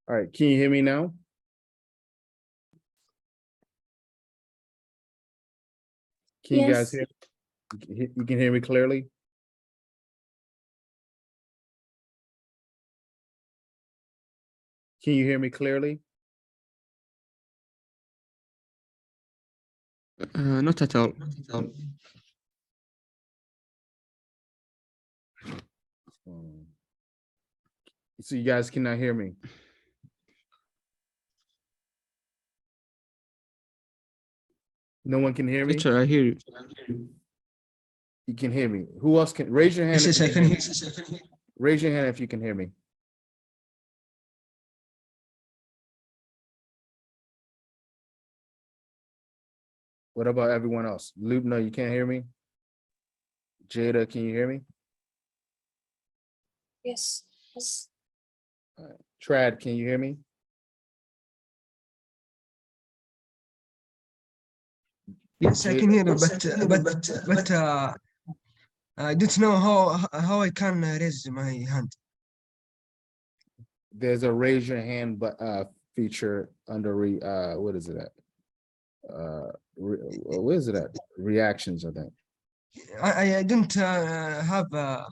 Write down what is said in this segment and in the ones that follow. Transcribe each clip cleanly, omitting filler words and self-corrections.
All right, can you hear me now? Can you guys Yes. hear? You can hear me clearly? Can you hear me clearly? Not at all. So you guys cannot hear me? No one can hear me? Teacher, I hear you. You can hear me. Who else can? Raise your hand. Yes, if I you can hear hear me. Raise your hand if you can hear me. What about everyone else? Luke, no, you can't hear me? Jada, can you hear me? Yes. Yes. Trad, can you hear me? Yes, I can hear you, but I don't know how I can raise my hand. There's a raise your hand but feature under what is it at? What is it at? Reactions, I think. I don't have a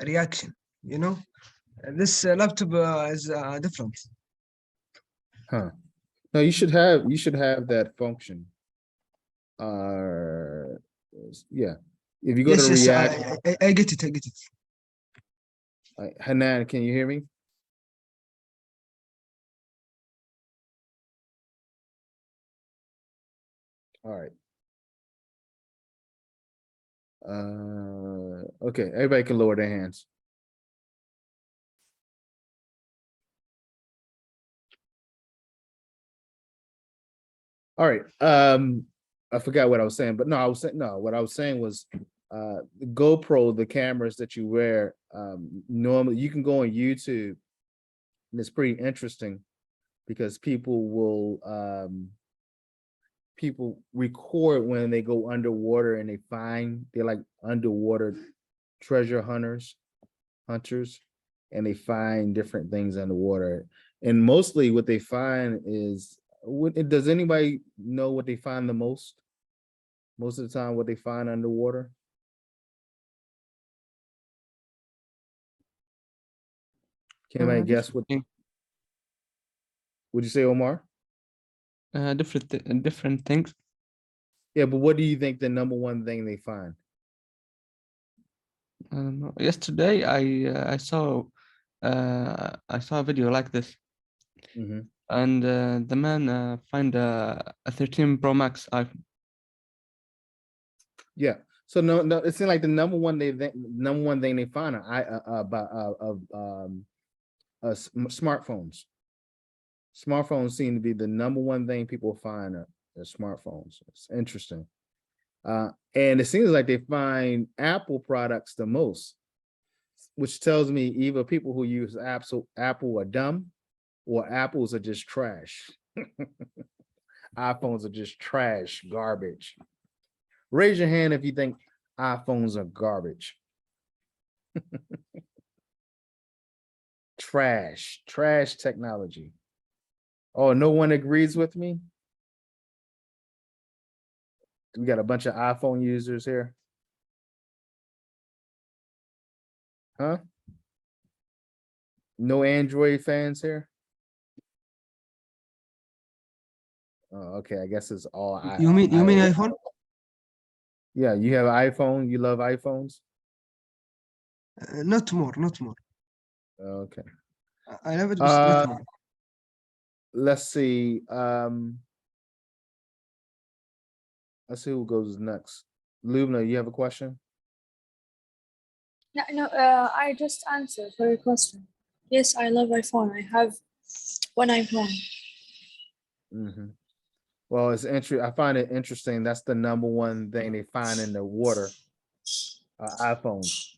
reaction. You know, this laptop is different. Huh. No, you should have that function. Yeah. If you go Yes, to yes, react, I get it. I get it. Hanan, can you hear me? All right. Okay, everybody can lower their hands. All right. I forgot what I was saying, but no, what I was saying was the GoPro, the cameras that you wear, normally you can go on YouTube and it's pretty interesting because people record when they go underwater and they're like underwater treasure hunters, and they find different things underwater. And mostly what they find is, does anybody know what they find the most? Most of the time, what they find underwater? Can anybody guess what? Would you say, Omar? Different things. Yeah, but what do you think the number one thing they find? Yesterday, I saw a video like this, and the man find a 13 Pro Max iPhone. Yeah. So no, it seems like the number one thing they find smartphones. Smartphones seem to be the number one thing people find are smartphones. It's interesting. And it seems like they find Apple products the most, which tells me either people who use Apple are dumb or Apples are just trash. iPhones are just trash, garbage. Raise your hand if you think iPhones are garbage. Trash technology. Oh, no one agrees with me? We got a bunch of iPhone users here. Huh? No Android fans here? Oh, okay, I guess it's all You mean iPhone? Yeah, you have an iPhone, you love iPhones? Not more. Okay. I love it, but not more. Let's see. Let's see who goes next. Lubna, you have a question? No, I just answered for your question. Yes, I love iPhone. I have one iPhone. Well, it's interesting. I find it interesting. That's the number one thing they find in the water. iPhones.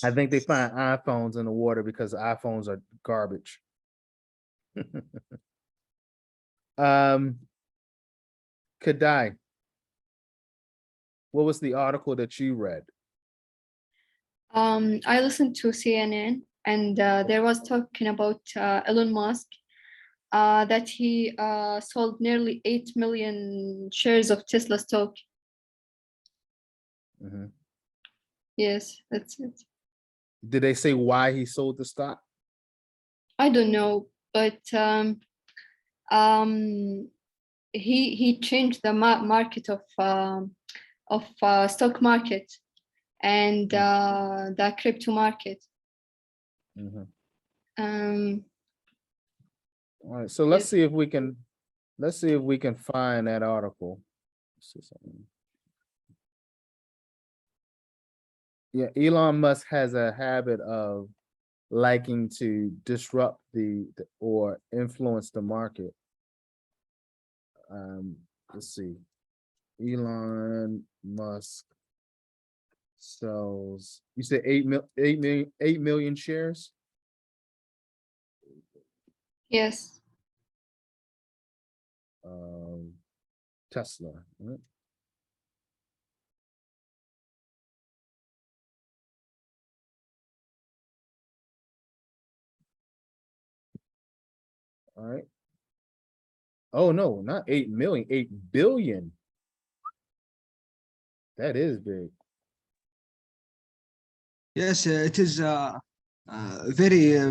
I think they find iPhones in the water because iPhones are garbage. Kadai, what was the article that you read? I listened to CNN and there was talking about Elon Musk, that he sold nearly 8 million shares of Tesla stock. Mhm. Yes, that's it. Did they say why he sold the stock? I don't know, but he changed the market of stock market and the crypto market. Mhm. All right, so let's yes. see if we can find that article. Let's see something. Yeah, Elon Musk has a habit of liking to disrupt or influence the market. Let's see. Elon Musk sells, you said 8 million shares? Yes. Tesla, right? All right. Oh no, not 8 million, 8 billion. That is big. Yes, it is very,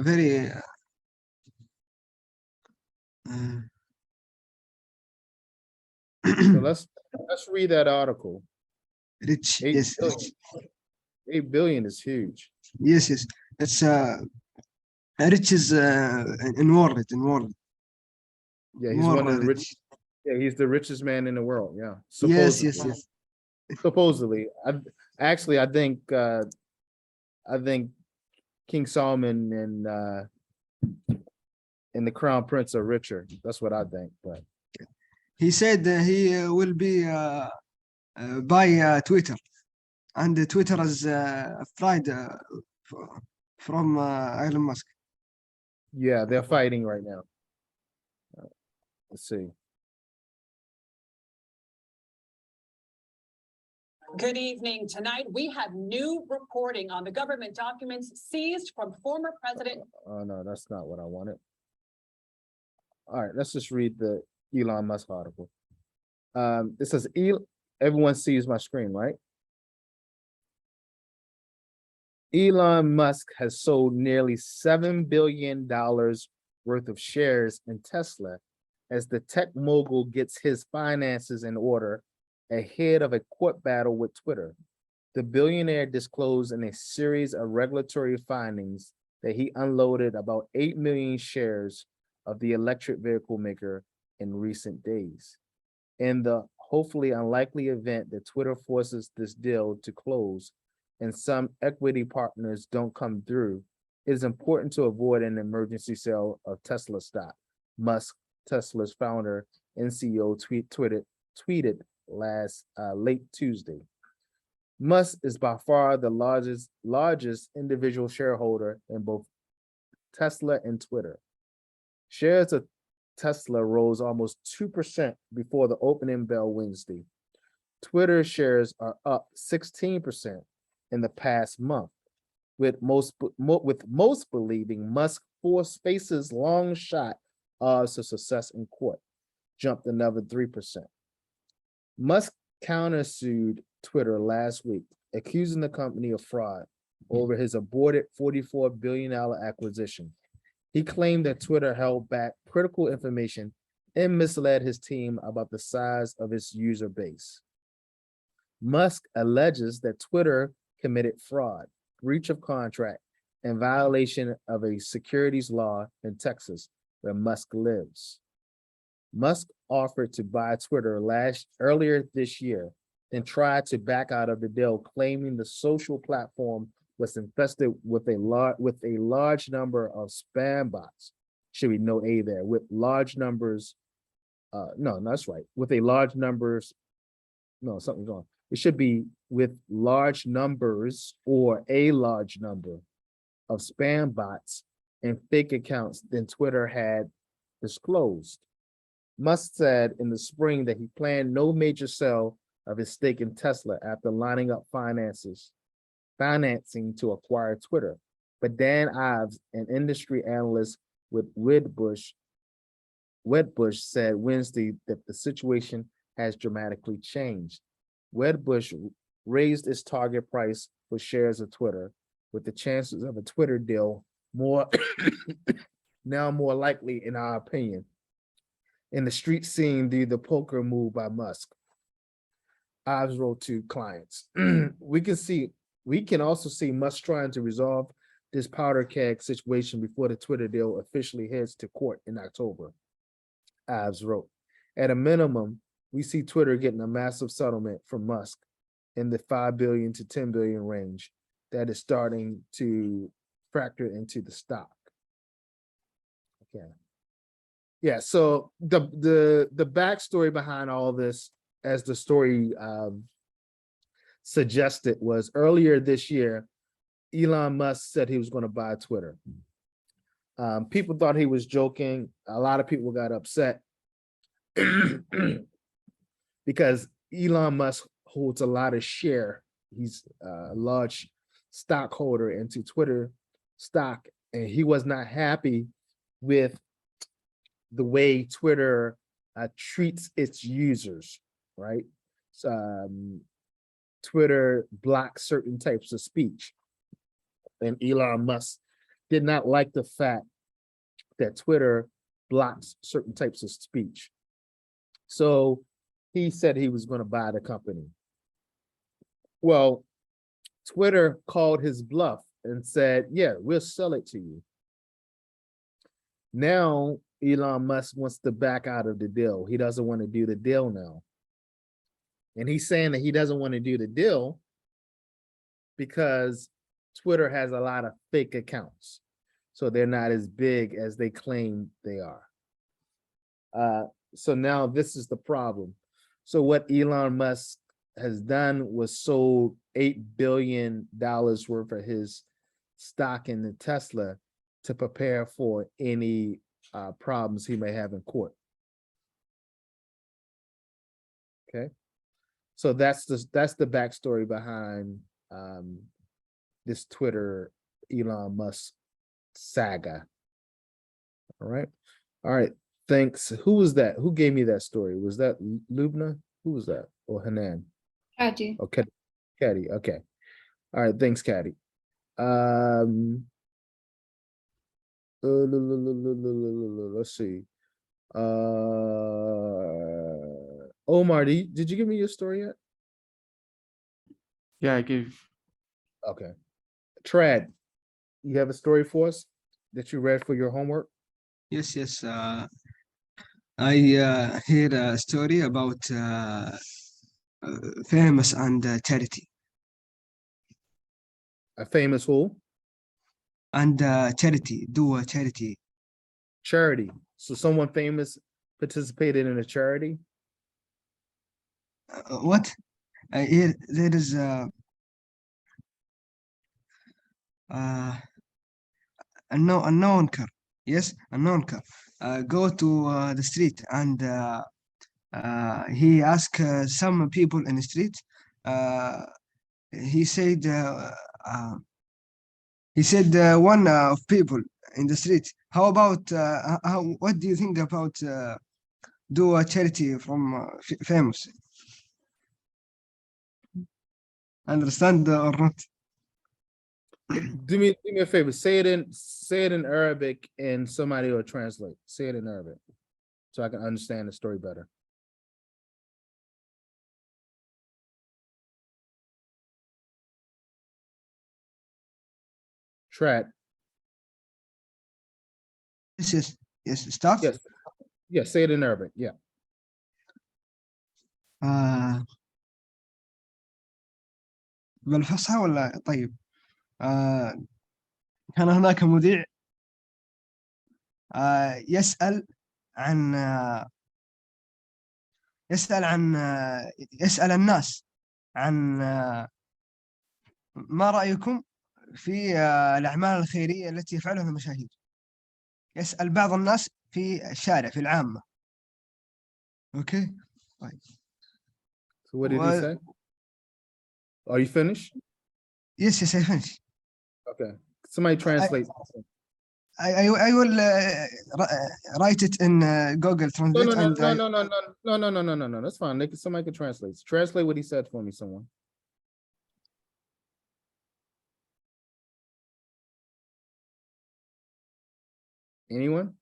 very. So let's read that article. Rich, 8 yes, billion. rich. 8 billion is huge. Yes, yes. It's rich is in world, Yeah, he's more one of the rich. rich. Yeah, he's the richest man in the world. Yeah, Yes, supposedly. yes, yes. Supposedly, I think King Solomon and the Crown Prince are richer. That's what I think. But He said he will be buy Twitter, and Twitter is fried from Elon Musk. yeah, they're fighting right now. Let's see. Good evening. Tonight, we have new reporting on the government documents seized from former President. Oh, no, that's not what I wanted. All right, let's just read the Elon Musk article. It says, everyone sees my screen, right? Elon Musk has sold nearly $7 billion worth of shares in Tesla as the tech mogul gets his finances in order ahead of a court battle with Twitter. The billionaire disclosed in a series of regulatory findings that he unloaded about 8 million shares of the electric vehicle maker in recent days. In the hopefully unlikely event that Twitter forces this deal to close and some equity partners don't come through, it is important to avoid an emergency sale of Tesla stock. Musk, Tesla's founder and CEO, tweeted late Tuesday. Musk is by far the largest individual shareholder in both Tesla and Twitter. Shares of Tesla rose almost 2% before the opening bell Wednesday. Twitter shares are up 16% in the past month, with most believing Musk forced Space's long shot odds of success in court jumped another 3%. Musk countersued Twitter last week, accusing the company of fraud over his aborted $44 billion acquisition. He claimed that Twitter held back critical information and misled his team about the size of its user base. Musk alleges that Twitter committed fraud, breach of contract, and violation of a securities law in Texas, where Musk lives. Musk offered to buy Twitter earlier this year, then tried to back out of the deal, claiming the social platform was infested with a large number of spam bots. Should we note A there? With large numbers, no, that's right. With a large numbers, no, something's wrong. It should be with large numbers or a large number of spam bots and fake accounts than Twitter had disclosed. Musk said in the spring that he planned no major sale of his stake in Tesla after lining up financing to acquire Twitter. But Dan Ives, an industry analyst with Wedbush said Wednesday that the situation has dramatically changed. Wedbush raised its target price for shares of Twitter, with the chances of a Twitter deal more now more likely, in our opinion. In the street scene, the poker move by Musk. Ives wrote to clients. We can also see Musk trying to resolve this powder keg situation before the Twitter deal officially heads to court in October. Ives wrote, at a minimum, we see Twitter getting a massive settlement from Musk in the 5 billion to 10 billion range that is starting to factor into the stock. Okay. Yeah, so the backstory behind all this, as the story suggested, was earlier this year, Elon Musk said he was going to buy Twitter. People thought he was joking. A lot of people got upset because Elon Musk holds a lot of share. He's a large stockholder into Twitter stock, and he was not happy with the way Twitter treats its users, right? Twitter blocks certain types of speech. And Elon Musk did not like the fact that Twitter blocks certain types of speech. So he said he was going to buy the company. Well, Twitter called his bluff and said, yeah, we'll sell it to you. Now, Elon Musk wants to back out of the deal. He doesn't want to do the deal now. And he's saying that he doesn't want to do the deal because Twitter has a lot of fake accounts. So they're not as big as they claim they are. So now this is the problem. So what Elon Musk has done was sold $8 billion worth of his stock in the Tesla to prepare for any problems he may have in court. Okay, so that's the backstory behind this Twitter Elon Musk saga. All right. Thanks. Who was that? Who gave me that story? Was that Lubna? Who was that? Or Hanan? Adi. Okay, Caddy. Okay. All right. Thanks, Caddy. Let's see. Omar, did you give me your story yet? Yeah, I gave. Okay. Trad, you have a story for us that you read for your homework? Yes. I hear a story about famous and charity. A famous who? And charity, do a charity. Charity. So someone famous participated in a charity? What? Here there is a non-car. Yes, a non-car. Go to the street and he asked some people in the street. He said one of people in the street. How about what do you think about do a charity from famous? Understand or not? Do me a favor. Say it in Arabic, and somebody will translate. Say it in Arabic, so I can understand the story better. Trad. Yes. Start. Yes. Say it in Arabic. Yeah. بالفصحى ولا طيب. كان هناك مذيع يسأل عن يسأل الناس عن ما رأيكم في الأعمال الخيرية التي يفعلها المشاهير. يسأل بعض الناس في الشارع في العامة. Okay. So what did he say? Are you finished? Yes, I finished. Okay. Somebody translate. I will write it in Google No, Translate. no, no, and no, I- no, no, no, no, no, no, no, no. That's fine. Somebody can translate. Translate what he said for me, someone. Anyone?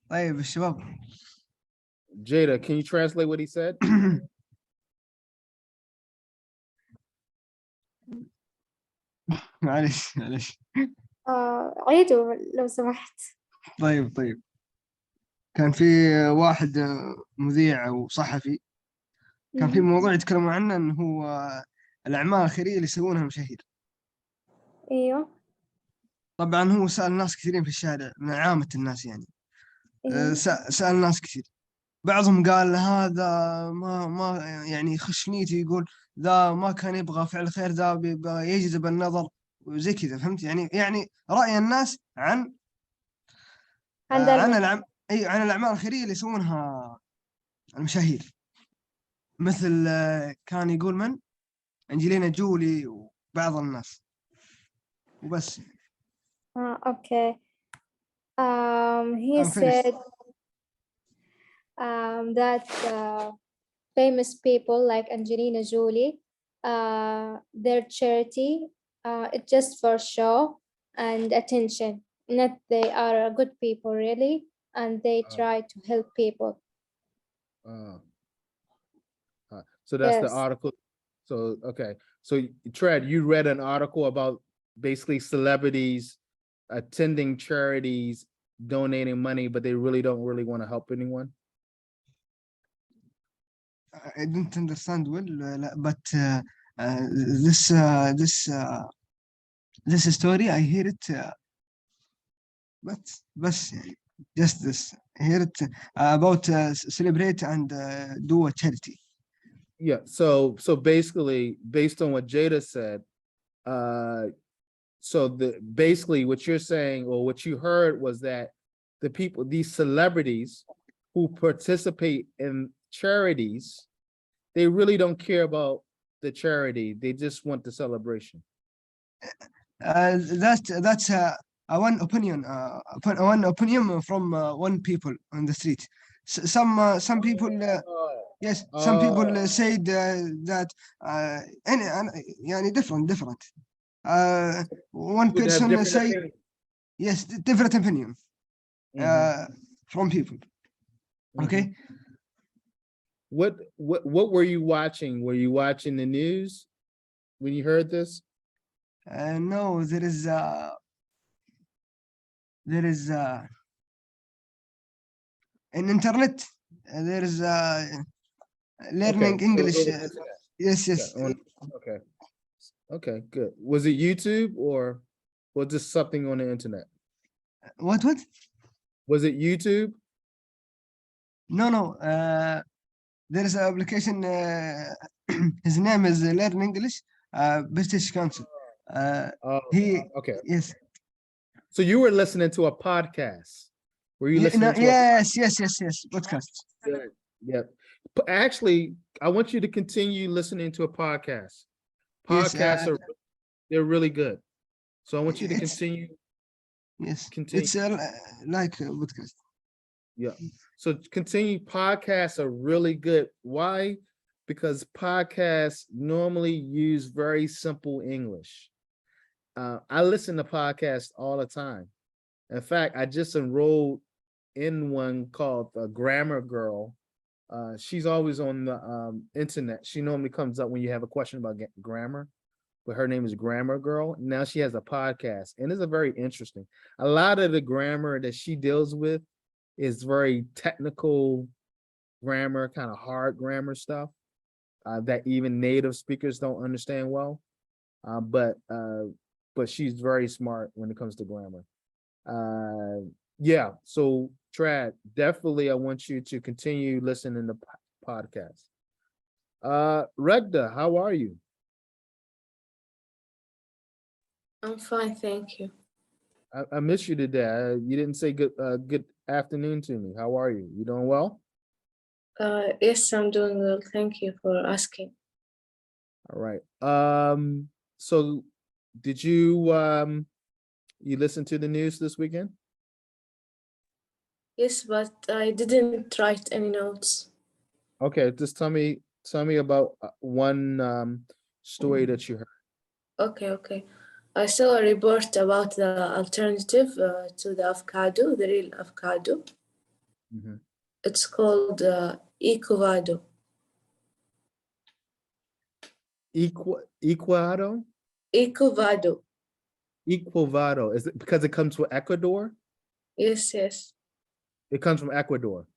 طيب الشباب. Jada, can you translate what he said? معلش. عيدوا لو سمحت. طيب كان في واحد مذيع او صحفي، كان في موضوع يتكلمون عنه انه هو الاعمال الخيريه اللي يسوونها المشاهير. ايوه. طبعا هو سال ناس كثيرين في الشارع من عامه الناس يعني. أيوة. سال ناس كثير، بعضهم قال هذا ما يعني يخش نيته، يقول ذا ما كان يبغى فعل خير، ذا بيبغى يجذب النظر وزي كذا، فهمت يعني رأي الناس عن عن الأعمال الخيرية اللي يسوونها المشاهير، مثل كان يقول من أنجلينا جولي وبعض الناس وبس. Okay. He I'm finished. said that famous people like Angelina Jolie, their charity, it's just for show and attention. Not they are good people really, and they try to help people. So that's the Yes. article. So, okay. So Tread, you read an article about basically celebrities attending charities, donating money, but they really don't want to help anyone. I didn't understand well, but this story I hear it, but just this, I hear it about celebrate and do a charity. Yeah. So basically, based on what Jada said, so basically what you're saying or what you heard was that the people, these celebrities who participate in charities, they really don't care about the charity. They just want the celebration. That's one opinion from one people on the street. Some people yes, some people said that يعني different. One person say yes, different opinion from people. Okay. What were you watching? Were you watching the news when you heard this? No, there is in internet. There is learning English. Yes. Okay, good. Was it YouTube or was this something on the internet? What? Was it YouTube? No. There is an application. His name is Learn English, British Council. Okay. Yes. So you were listening to a podcast. Were you listening to yes, podcast. Good. Yep. Actually, I want you to continue listening to a podcast. Podcasts they're really good. So I want you to continue. Yes. Continue. It's like a podcast. Yeah. So continue. Podcasts are really good. Why? Because podcasts normally use very simple English. I listen to podcasts all the time. In fact, I just enrolled in one called Grammar Girl. She's always on the internet. She normally comes up when you have a question about grammar, but her name is Grammar Girl. Now she has a podcast, and it's a very interesting. A lot of the grammar that she deals with is very technical grammar, kind of hard grammar stuff that even native speakers don't understand well. But she's very smart when it comes to grammar. Yeah, so Trad, definitely I want you to continue listening to podcasts. Regda, how are you? I'm fine, thank you. I miss you today. You didn't say good afternoon to me. How are you? You doing well? Yes, I'm doing well. Thank you for asking. All right. So did you you listen to the news this weekend? Yes, but I didn't write any notes. Okay, just tell me about one story that you heard. Okay. I saw a report about the alternative to the avocado, the real avocado. Mhm. It's called Ecovado. Ecuador? Ecovado. Ecuador. Is it because it comes from Ecuador? Yes. It comes from Ecuador.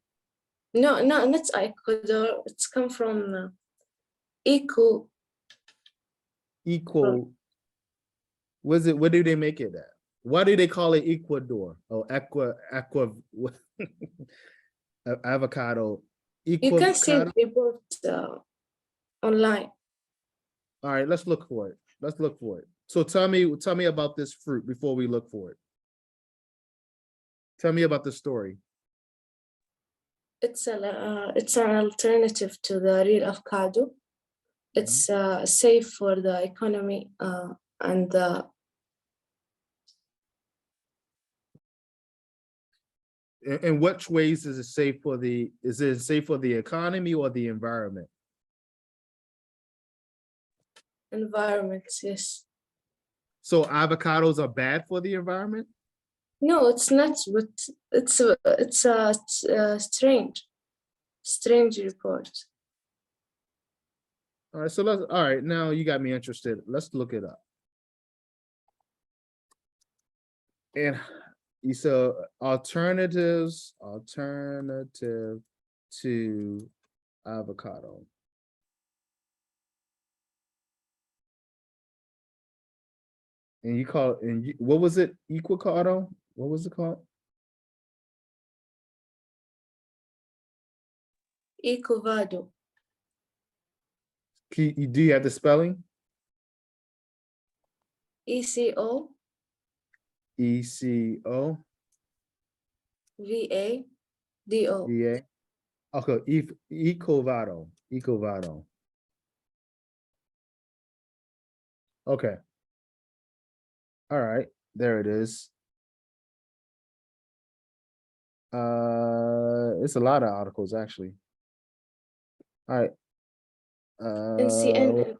No, not Ecuador. It's come from Eco. Equal. Was it? What do they make it at? Why do they call it Ecuador? Oh, avocado. You can see Equavocado? the report online. All right, let's look for it. Let's look for it. So tell me about this fruit before we look for it. Tell me about the story. It's an alternative to the real avocado. It's safe for the economy and the In which ways is it safe for the economy or the environment? environment. Yes. So avocados are bad for the environment? No, it's not. But it's a strange report. All right, so all right, now you got me interested. Let's look it up. And so alternative to avocado. And you call what was it? Equicado? What was it called? Ecovado. Do you have the spelling? ECO ECO VADO. VA. Okay, Ecovado. Ecovado. Okay. All right, there it is. It's a lot of articles actually. All right. And CNN.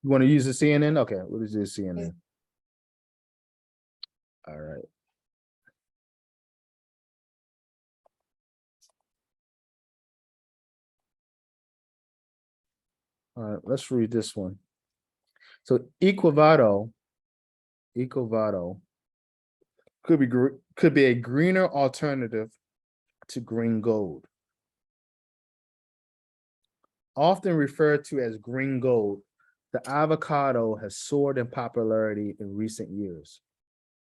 You want to use the CNN? Okay, we'll just do CNN. All right. All right, let's read this one. So Equivado could be a greener alternative to green gold. Often referred to as green gold, the avocado has soared in popularity in recent years.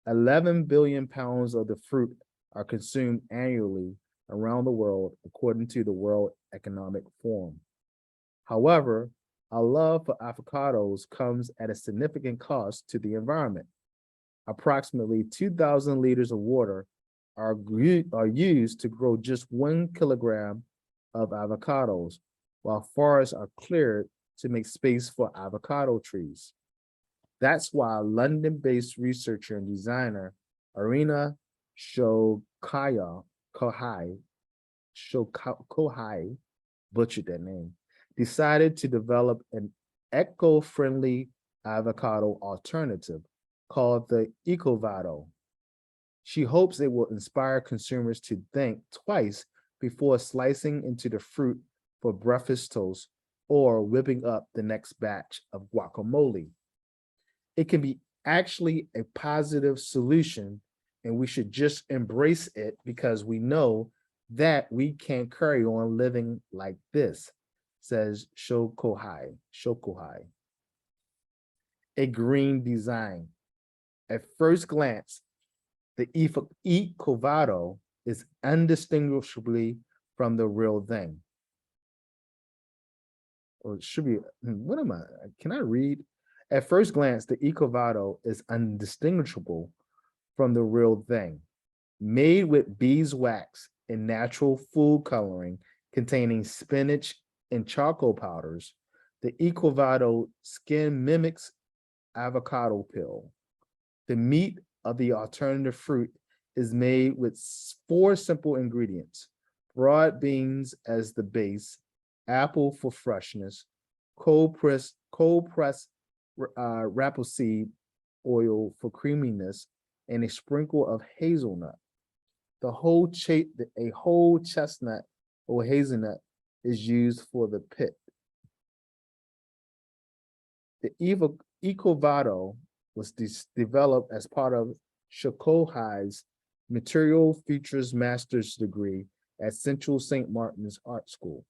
11 billion pounds of the fruit are consumed annually around the world, according to the World Economic Forum. However, our love for avocados comes at a significant cost to the environment. Approximately 2,000 liters of water are used to grow just 1 kilogram of avocados, while forests are cleared to make space for avocado trees. That's why London-based researcher and designer Arina Kohai, butchered that name, decided to develop an eco-friendly avocado alternative called the Ecovado. She hopes it will inspire consumers to think twice before slicing into the fruit for breakfast toast or whipping up the next batch of guacamole. It can be actually a positive solution, and we should just embrace it because we know that we can't carry on living like this, says Shokohai. A green design. At first glance, the Ecovado is undistinguishably from the real thing. Or it should be, what am I? Can I read? At first glance, the Ecovado is undistinguishable from the real thing. Made with beeswax and natural food coloring containing spinach and charcoal powders, the Ecovado skin mimics avocado peel. The meat of the alternative fruit is made with 4 simple ingredients: broad beans as the base, apple for freshness, cold pressed rapeseed oil for creaminess, and a sprinkle of hazelnut. A whole chestnut or hazelnut is used for the pit. The Ecovado was developed as part of Shokohai's Material Features Master's degree at Central St. Martin's Art School.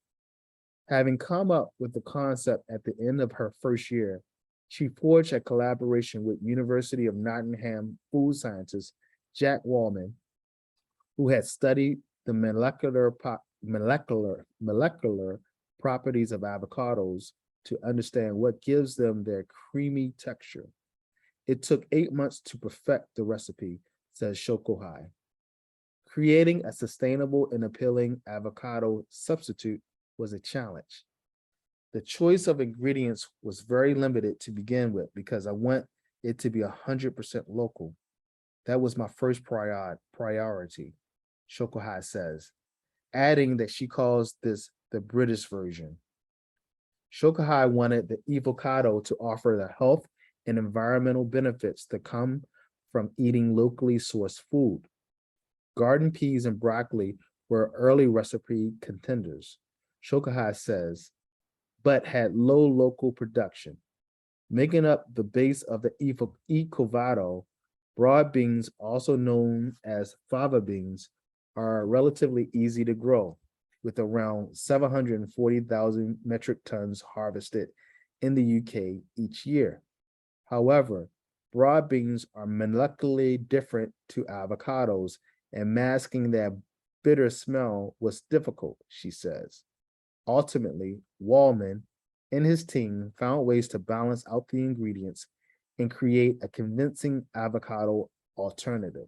Having come up with the concept at the end of her first year, she forged a collaboration with University of Nottingham food scientist Jack Wallman, who had studied the molecular properties of avocados to understand what gives them their creamy texture. It took 8 months to perfect the recipe, says Shokohai. Creating a sustainable and appealing avocado substitute was a challenge. The choice of ingredients was very limited to begin with because I want it to be 100% local. That was my first priority, Shokohai says, adding that she calls this the British version. Shokohai wanted the avocado to offer the health and environmental benefits that come from eating locally sourced food. Garden peas and broccoli were early recipe contenders, Shokohai says, but had low local production. Making up the base of the Ecovado, broad beans, also known as fava beans, are relatively easy to grow, with around 740,000 metric tons harvested in the UK each year. However, broad beans are molecularly different to avocados, and masking their bitter smell was difficult, she says. Ultimately, Wallman and his team found ways to balance out the ingredients and create a convincing avocado alternative.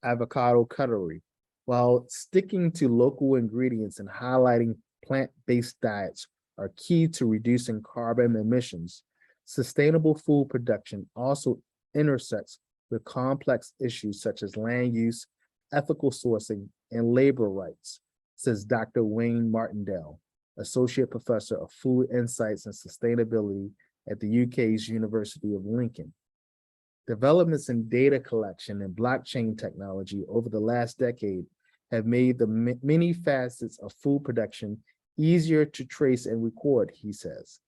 Avocado cutlery. While sticking to local ingredients and highlighting plant-based diets are key to reducing carbon emissions, sustainable food production also intersects with complex issues such as land use, ethical sourcing, and labor rights, says Dr. Wayne Martindale, Associate Professor of Food Insights and Sustainability at the UK's University of Lincoln. Developments in data collection and blockchain technology over the last decade have made the many facets of food production easier to trace and record, he says.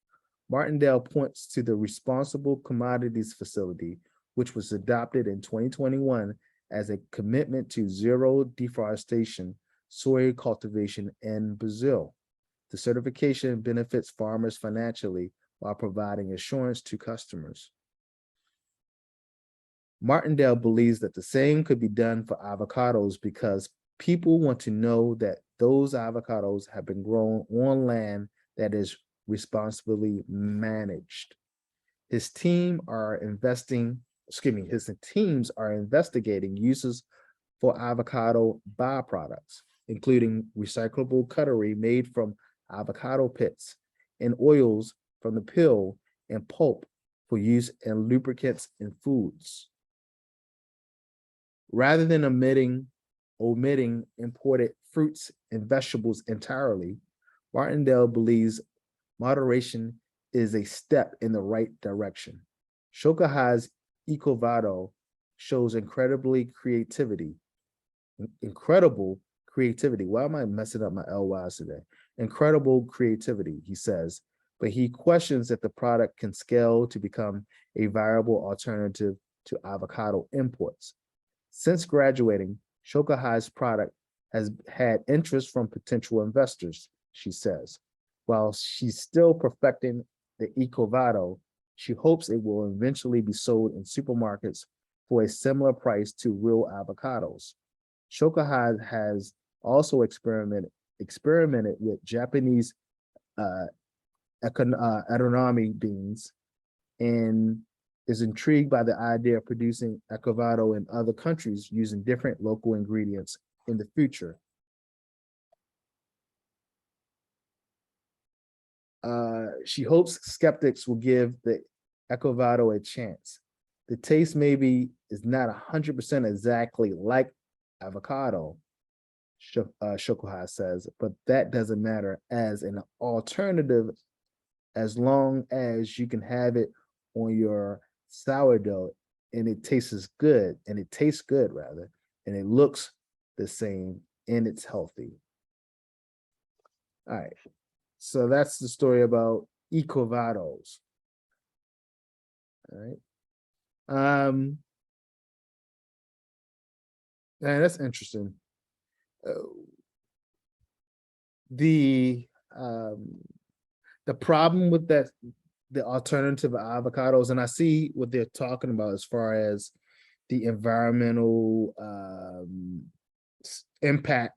Martindale points to the Responsible Commodities Facility, which was adopted in 2021 as a commitment to zero deforestation soy cultivation in Brazil. The certification benefits farmers financially while providing assurance to customers. Martindale believes that the same could be done for avocados because people want to know that those avocados have been grown on land that is responsibly managed. His teams are investigating uses for avocado byproducts, including recyclable cutlery made from avocado pits and oils from the peel and pulp for use in lubricants and foods. Rather than omitting imported fruits and vegetables entirely, Martindale believes moderation is a step in the right direction. Shokohai's Ecovado shows incredible creativity. Why am I messing up my LYs today? Incredible creativity, he says, but he questions if the product can scale to become a viable alternative to avocado imports. Since graduating, Shokohai's product has had interest from potential investors, she says. While she's still perfecting the Ecovado, she hopes it will eventually be sold in supermarkets for a similar price to real avocados. Shokohai has also experimented with Japanese edamame beans and is intrigued by the idea of producing Ecovado in other countries using different local ingredients in the future. She hopes skeptics will give the Ecovado a chance. The taste maybe is not 100% exactly like avocado, Shokoha says, but that doesn't matter as an alternative as long as you can have it on your sourdough and it tastes good, and it tastes good rather, and it looks the same and it's healthy. All right. So that's the story about Ecovados. All right. Yeah, that's interesting. The problem with that, the alternative avocados, and I see what they're talking about as far as the environmental impact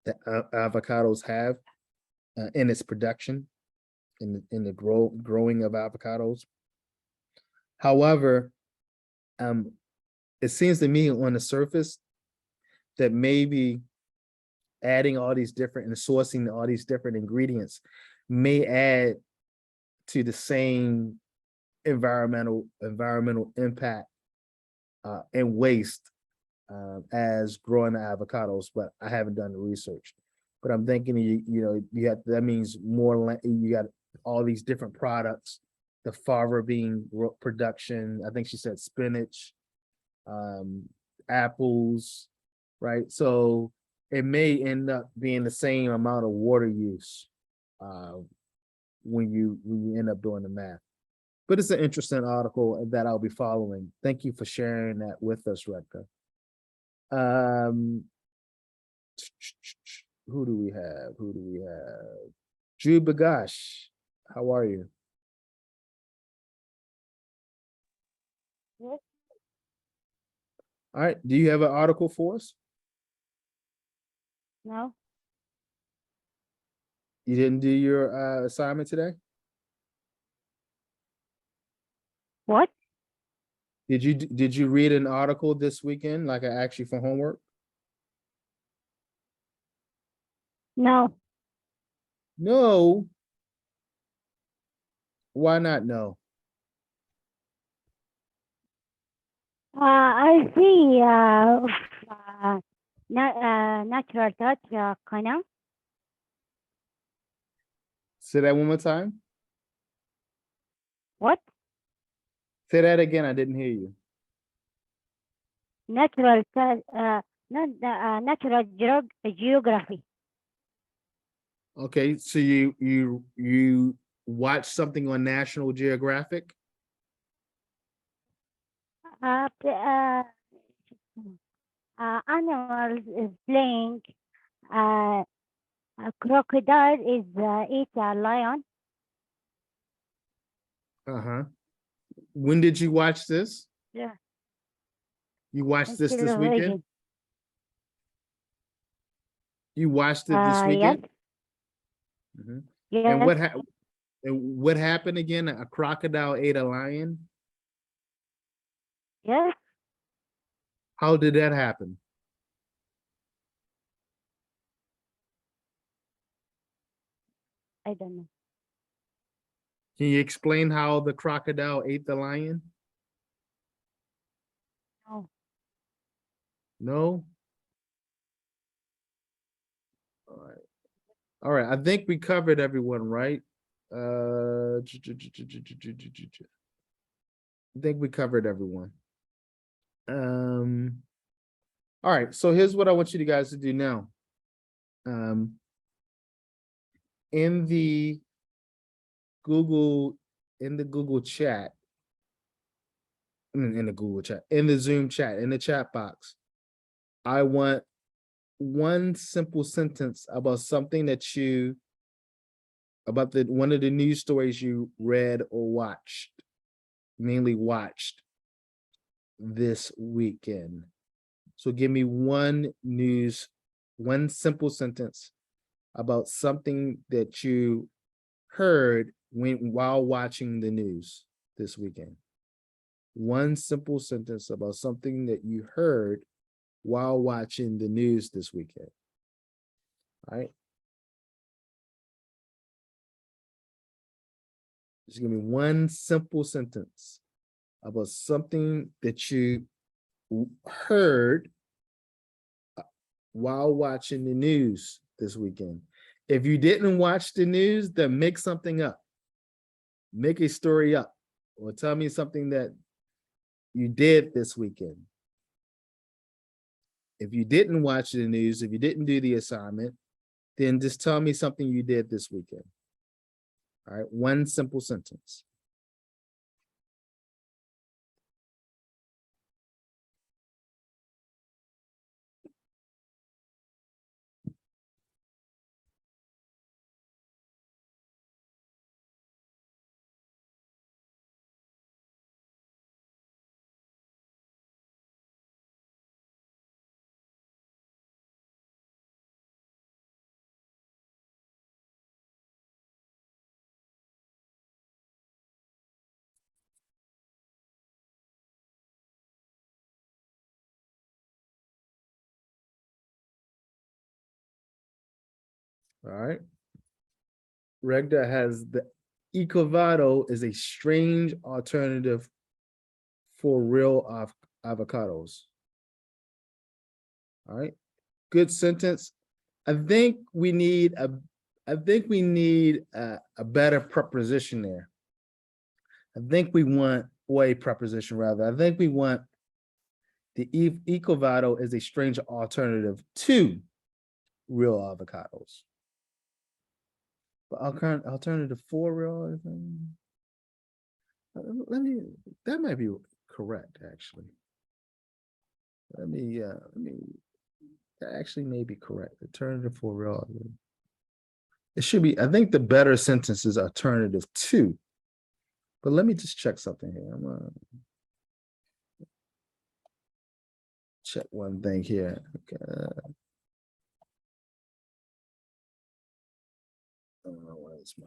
that avocados have in its production, in the growing of avocados. However, it seems to me on the surface that maybe adding all these different and sourcing all these different ingredients may add to the same environmental impact and waste as growing the avocados, but I haven't done the research. But I'm thinking you have, that means more, you got all these different products, the fava bean production, I think she said spinach, apples, right? So it may end up being the same amount of water use when you end up doing the math. But it's an interesting article that I'll be following. Thank you for sharing that with us, Redka. Who do we have? Drew Bagash, how are you? Yes. All right, do you have an article for us? No. You didn't do your assignment today? What? Did you read an article this weekend, like I asked you for homework? No. No. Why not no? I see. Natural touch, Kana. Say that one more time. What? Say that again, I didn't hear you. Natural touch. Natural geography. Okay, so you watch something on National Geographic? Animals is playing. A crocodile is eat a lion. Uh-huh. When did you watch this? Yeah. You watched this weekend? Television. You watched it this Yes. weekend? Mhm. Yes. And what happened again? A crocodile ate a lion? Yes. How did that happen? I don't know. Can you explain how the crocodile ate the lion? No. No? All right, I think we covered everyone, right? I think we covered everyone. All right, so here's what I want you guys to do now. In the Google chat, in the Zoom chat, in the chat box, I want one simple sentence about something that you, about one of the news stories you read or watched, mainly watched this weekend. So give me one simple sentence about something that you heard while watching the news this weekend. One simple sentence about something that you heard while watching the news this weekend. All right. Just give me one simple sentence about something that you heard while watching the news this weekend. If you didn't watch the news, then make something up. Make a story up, or tell me something that you did this weekend. If you didn't watch the news, if you didn't do the assignment, then just tell me something you did this weekend. All right, one simple sentence. All right. Regda has the Ecovado is a strange alternative for real avocados. All right, good sentence. I think we need a better preposition there. I think we want, or a preposition rather. I think we want the Ecovado is a strange alternative to real avocados. But alternative for real, that might be correct, actually. Let me, that actually may be correct. Alternative for real. It should be, I think the better sentence is alternative to. But let me just check something here. I'm gonna check one thing here. Okay. I don't know what is my.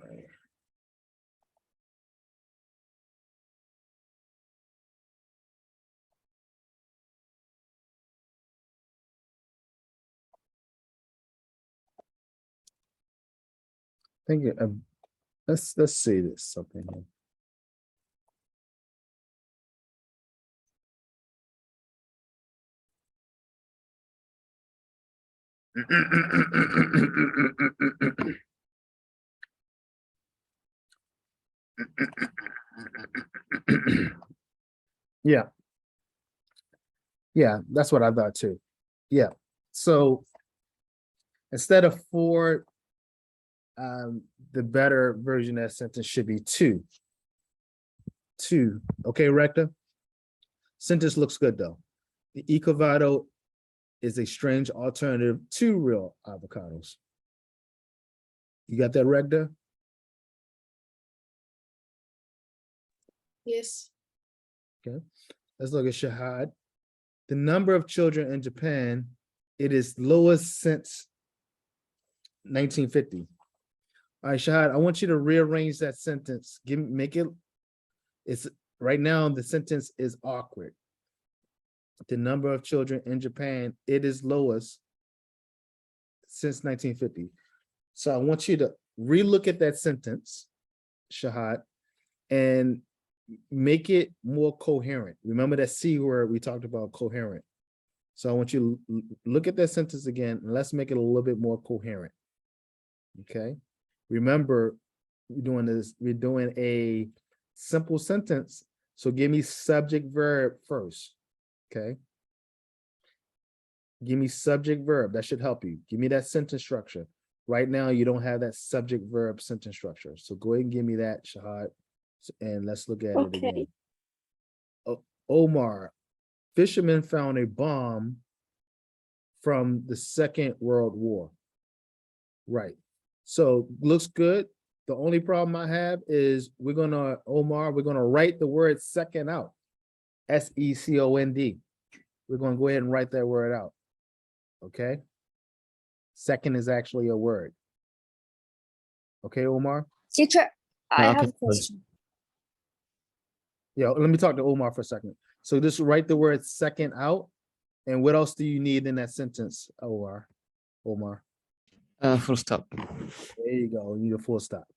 I think let's see this something here. Yeah. Yeah, that's what I thought too. Yeah. So instead of for, the better version of that sentence should be to. Okay, Rector? Sentence looks good though. The Ecovado is a strange alternative to real avocados. You got that, Rector? Yes. Okay. Let's look at Shahad. The number of children in Japan, it is lowest since 1950. All right, Shahad, I want you to rearrange that sentence. Make it, it's right now the sentence is awkward. The number of children in Japan, it is lowest since 1950. So I want you to relook at that sentence, Shahad, and make it more coherent. Remember that C word we talked about, coherent. So I want you to look at that sentence again, and let's make it a little bit more coherent. Okay. Remember, we're doing a simple sentence. So give me subject verb first. Okay. Give me subject verb. That should help you. Give me that sentence structure. Right now, you don't have that subject verb sentence structure. So go ahead and give me that, Shahad. And let's look at it again. Omar, fishermen found a bomb from the Second World War. Right. So looks good. The only problem I have is Omar, we're gonna write the word second out. S-E-C-O-N-D. We're gonna go ahead and write that word out. Okay. Second is actually a word. Okay, Omar? Teacher, I Okay, have a question. Yeah, let me talk to Omar for a second. So just write the word second out. And what else do you need in that sentence, Omar? full stop. There you go. You need a full stop.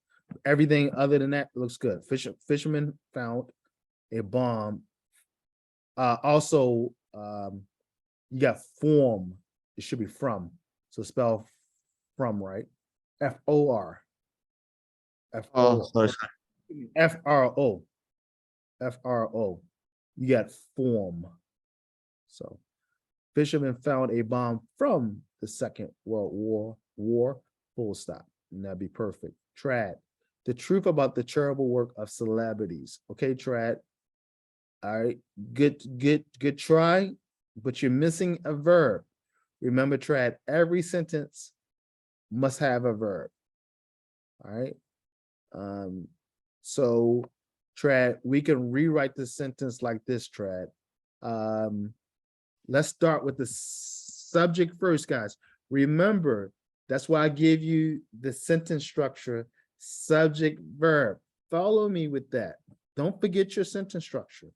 Everything other than that looks good. Fisherman found a bomb. Also, you got form. It should be from. So spell from, right? F-O-R. Oh, F-O, sorry. F-R-O. F-R-O. You got form. So fishermen found a bomb from the Second World War, full stop. And that'd be perfect. Trad. The truth about the charitable work of celebrities. Okay, Trad. All right, good try, but you're missing a verb. Remember, Trad, every sentence must have a verb. All right. So Trad, we can rewrite the sentence like this, Trad. Let's start with the subject first, guys. Remember, that's why I give you the sentence structure, subject, verb. Follow me with that. Don't forget your sentence structure.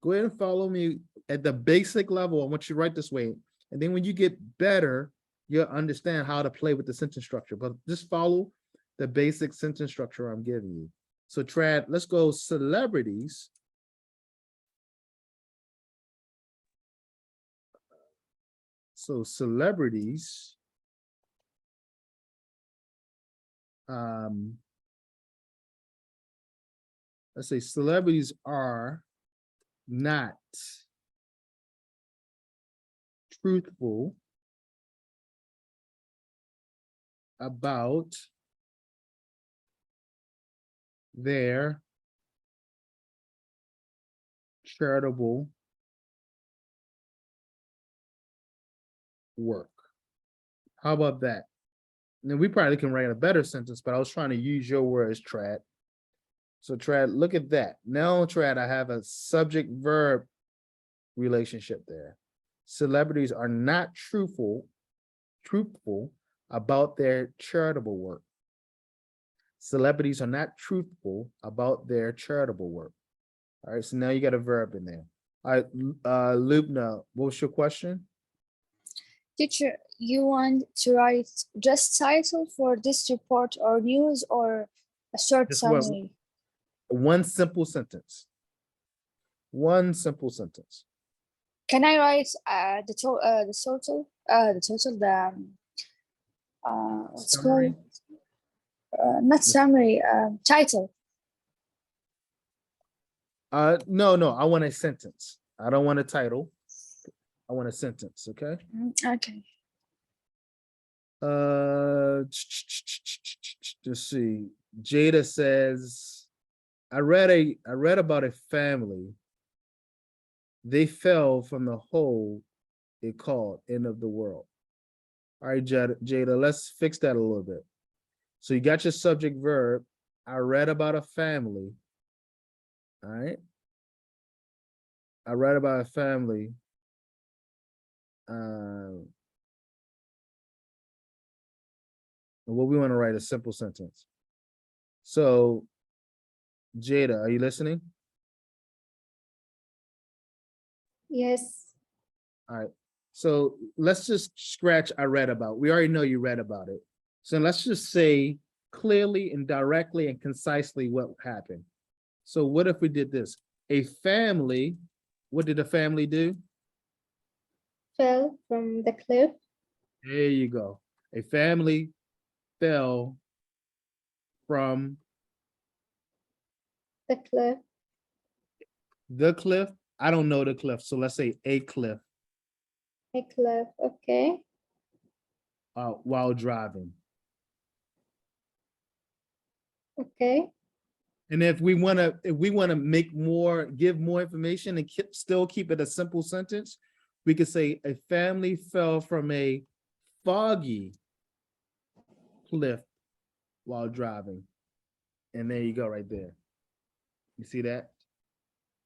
Go ahead and follow me at the basic level. I want you to write this way. And then when you get better, you'll understand how to play with the sentence structure. But just follow the basic sentence structure I'm giving you. So Trad, let's go celebrities. So celebrities, let's say celebrities are not truthful about their charitable work. How about that? Now we probably can write a better sentence, but I was trying to use your words, Trad. So Trad, look at that. Now, Trad, I have a subject verb relationship there. Celebrities are not truthful about their charitable work. Celebrities are not truthful about their charitable work. All right, so now you got a verb in there. All right, Lubna, what was your question? Teacher, you want to write just title for this report or news or a short Just one- summary? One simple sentence. One simple sentence. Can I write the total, what's Summary? called? Not summary, title. No, I want a sentence. I don't want a title. I want a sentence, okay? Okay. Let's see. Jada says, I read about a family. They fell from the hole it called end of the world. All right, Jada, let's fix that a little bit. So you got your subject verb. I read about a family. All right. I read about a family. What we want to write a simple sentence. So, Jada, are you listening? Yes. All right. So let's just scratch I read about. We already know you read about it. So let's just say clearly and directly and concisely what happened. So what if we did this? A family, what did a family do? Fell from the cliff. There you go. A family fell from The cliff. the cliff. I don't know the cliff. So let's say a cliff A cliff. Okay. while driving. Okay. And if we want to make more, give more information and still keep it a simple sentence, we could say a family fell from a foggy cliff while driving. And there you go right there. You see that?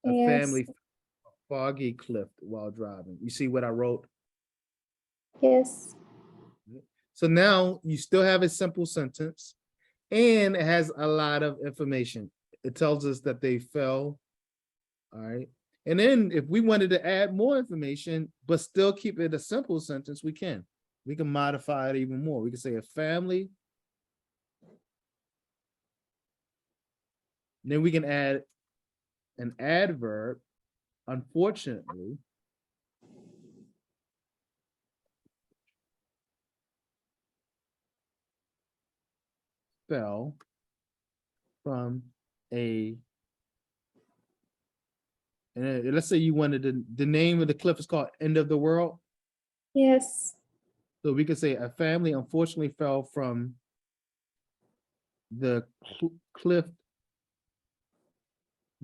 A Yes. family foggy cliff while driving. You see what I wrote? Yes. So now you still have a simple sentence and it has a lot of information. It tells us that they fell. All right. And then if we wanted to add more information, but still keep it a simple sentence, we can. We can modify it even more. We can say a family Then we can add an adverb. Unfortunately, fell from a, and let's say you wanted the name of the cliff is called End of the World. Yes. So we could say a family unfortunately fell from the cliff.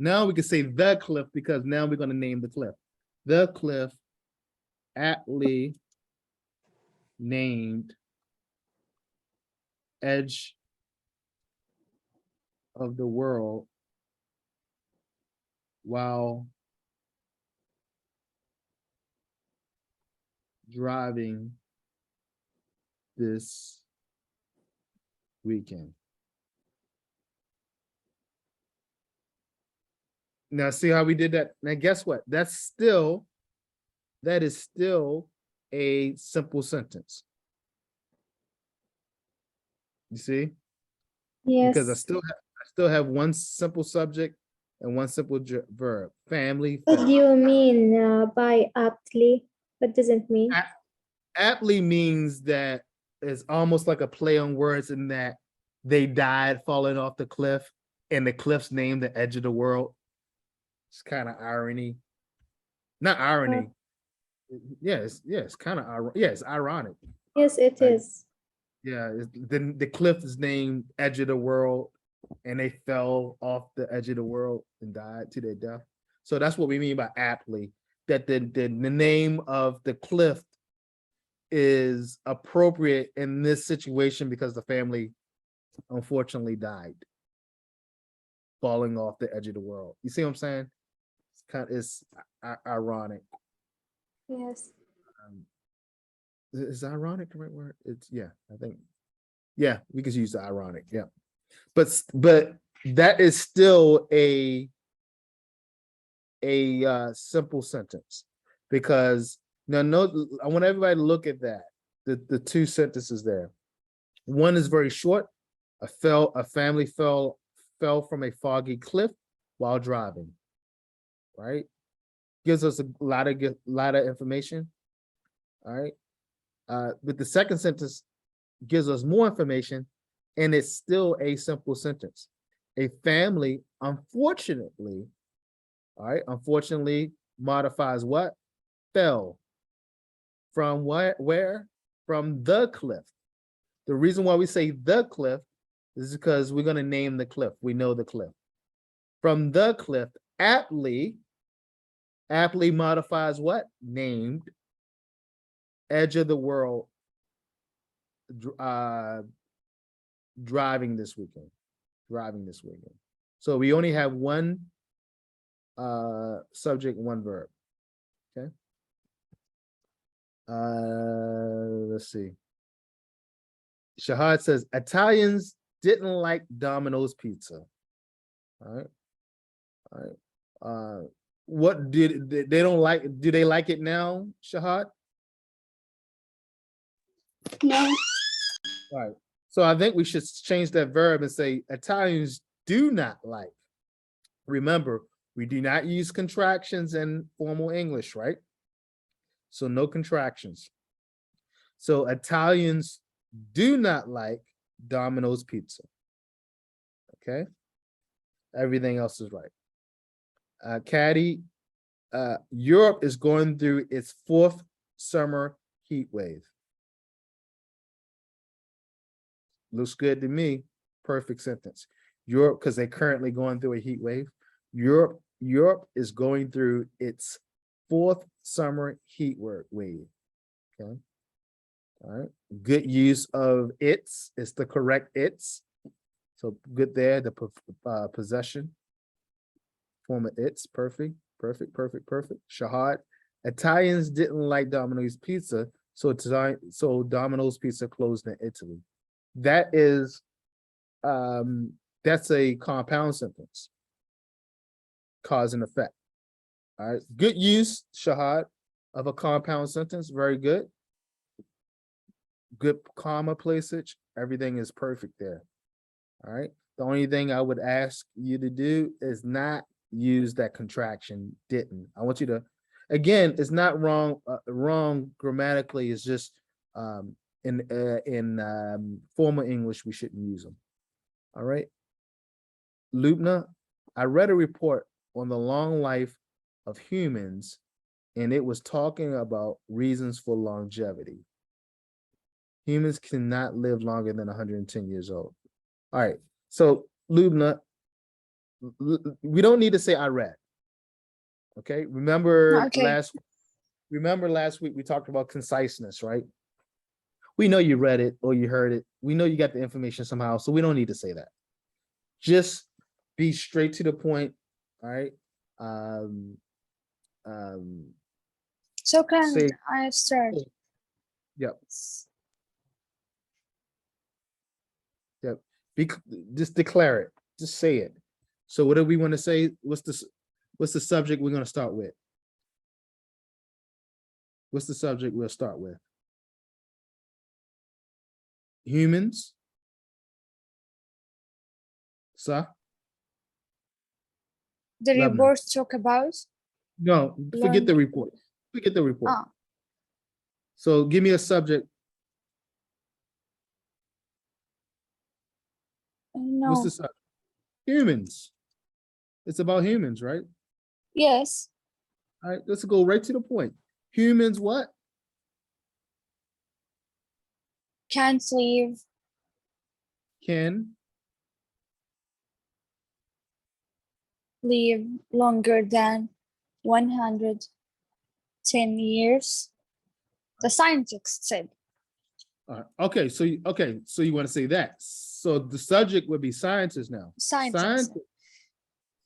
Now we can say the cliff because now we're going to name the cliff. The cliff aptly named Edge of the World while driving this weekend. Now see how we did that? Now guess what? That is still a simple sentence. You see? Because I Yes. still have one simple subject and one simple verb. Family. What fell. do you mean by aptly? What does it mean? Aptly means that it's almost like a play on words in that they died falling off the cliff and the cliff's named the edge of the world. It's kind of irony. Not irony. Yes, kind of ironic. Yeah, it's ironic. Yes, it Like, is. yeah, the cliff is named Edge of the World, and they fell off the edge of the world and died to their death. So that's what we mean by aptly, that the name of the cliff is appropriate in this situation because the family unfortunately died falling off the edge of the world. You see what I'm saying? It's ironic. Yes. Is ironic the right word? It's I think. Yeah, we could use the ironic. Yeah, but that is still a simple sentence because now I want everybody to look at that. The two sentences there. One is very short. A family fell from a foggy cliff while driving. Right, gives us a lot of information. All right, but the second sentence gives us more information, and it's still a simple sentence. A family, unfortunately, all right, unfortunately modifies what? Fell. From what? Where? From the cliff. The reason why we say the cliff is because we're going to name the cliff. We know the cliff. From the cliff, aptly modifies what? Named. Edge of the world, driving this weekend. So we only have one subject, one verb. Okay. Let's see. Shahad says Italians didn't like Domino's pizza. All right. What did they don't like? Do they like it now, Shahad? No. All right. So I think we should change that verb and say Italians do not like. Remember, we do not use contractions in formal English, right? So no contractions. So Italians do not like Domino's pizza. Okay. Everything else is right. Caddy, Europe is going through its 4th summer heat wave. Looks good to me. Perfect sentence. Europe, because they're currently going through a heat wave. Europe is going through its 4th summer heat wave. Okay. All right. Good use of it's. It's the correct it's. So good there. The possession form of it's. Perfect. Shahad. Italians didn't like Domino's pizza, so Domino's pizza closed in Italy. That is, that's a compound sentence. Cause and effect. All right. Good use, Shahad, of a compound sentence. Very good. Good comma placage. Everything is perfect there. All right. The only thing I would ask you to do is not use that contraction didn't. I want you to, again, it's not wrong, wrong grammatically, it's just in formal English, we shouldn't use them. All right. Lubna, I read a report on the long life of humans, and it was talking about reasons for longevity. Humans cannot live longer than 110 years old. All right. So Lubna, we don't need to say I read. Okay. Remember Okay. last week we talked about conciseness, right? We know you read it or you heard it. We know you got the information somehow, so we don't need to say that. Just be straight to the point. All right. So can Say, I start? yep. Yep. Just declare it. Just say it. So what do we want to say? What's the subject we're going to start with? What's the subject we'll start with? Humans. Sir? The Lebanon. report talk about? No, forget the Long- report. Forget the report. Ah, So give me a subject. What's no. the subject? Humans. It's about humans, right? Yes. All right, let's go right to the point. Humans what? Can't live Can longer than 110 years. The scientist said. okay, so you want to say that. So the subject would be scientists now. Scientists.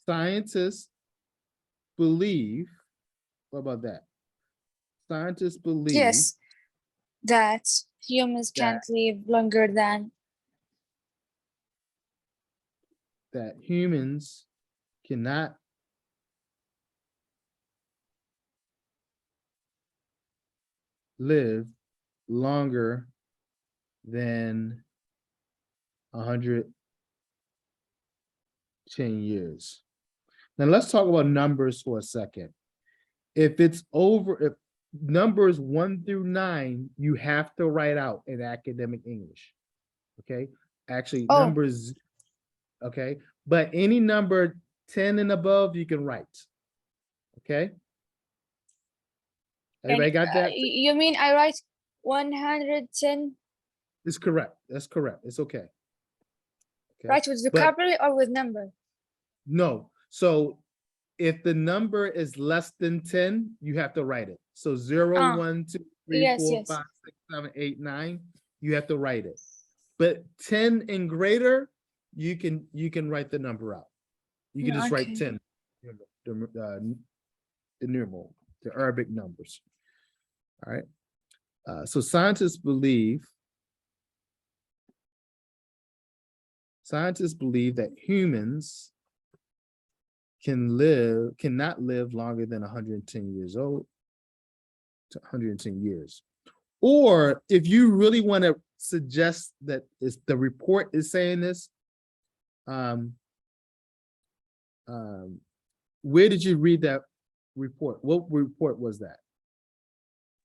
Scientists believe, what about that? Scientists believe Yes. That humans can't live longer than that humans cannot live longer than 110 years. Now let's talk about numbers for a second. If numbers 1 through 9, you have to write out in academic English. Okay. Actually, numbers, okay. But any number 10 and above, you can write. Okay. Everybody got that? You mean I write 110? It's correct. That's correct. It's okay. Right, with vocabulary or with number? No. So if the number is less than 10, you have to write it. So 0, 1, 2, 3, yes, 4, yes. 5, 6, 7, 8, 9, you have to write it. But 10 and greater, you can write the number out. You can just write 10, the numeral, the Arabic numbers. All right. So scientists believe that humans cannot live longer than 110 years old to 110 years. Or if you really want to suggest that the report is saying this, where did you read that report? What report was that?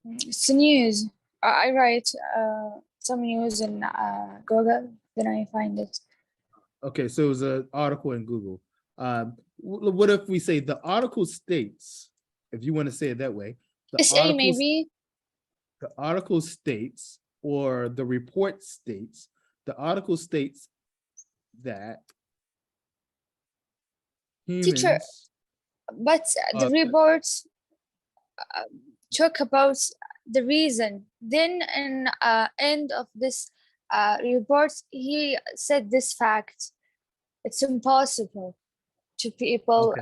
It's news. I write some news in Google, then I find it. Okay, so it was an article in Google. What if we say the article states, if you want to say it that way, SA maybe? The article states, or the report states, the article states that humans. Teacher, but the reports talk about the reason. Then in end of this report, he said this fact: it's impossible to people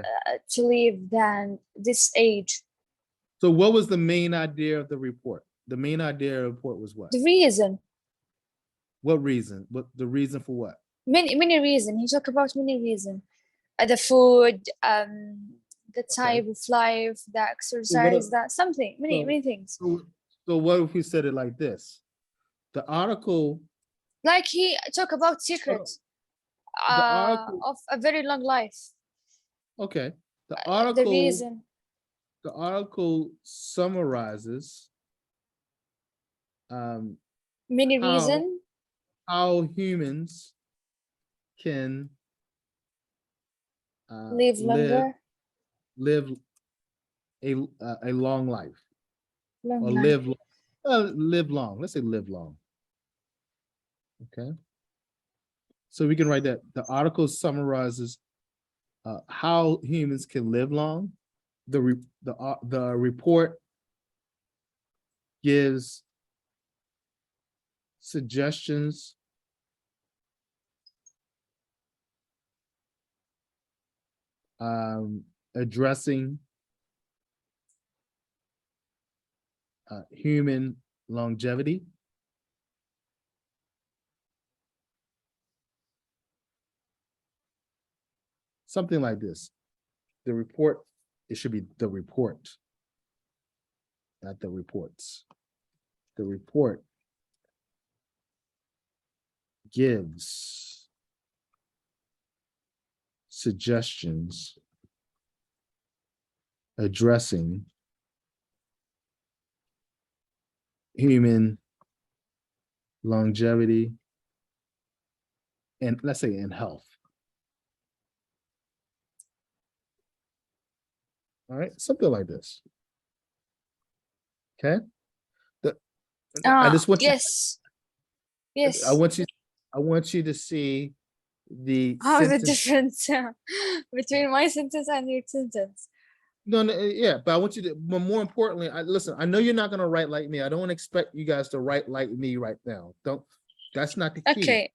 to live than this age. So what was the main idea of the report? The main idea of the report was what? The reason. What reason? What the reason for what? Many reasons. He talked about many reasons. The food, the type of life, the exercise, that something, many things. So what if we said it like this? The article. Like he talk about secrets. article, of a very long life. okay, the The article, reason. the article summarizes Many how reason. humans can Live longer. live a long life, Long or life. live long. Let's say live long. Okay. So we can write that the article summarizes how humans can live long. The report gives suggestions addressing human longevity. Something like this. The report, it should be the report, not the reports. The report gives suggestions addressing human longevity and, let's say, in health. All right, something like this. Okay. I just want Yes. Yes. I want you to see the How is the sentence. difference between my sentence and your sentence? No, yeah, but I want you to, but more importantly, listen, I know you're not gonna write like me. I don't expect you guys to write like me right now. That's not the key. Okay.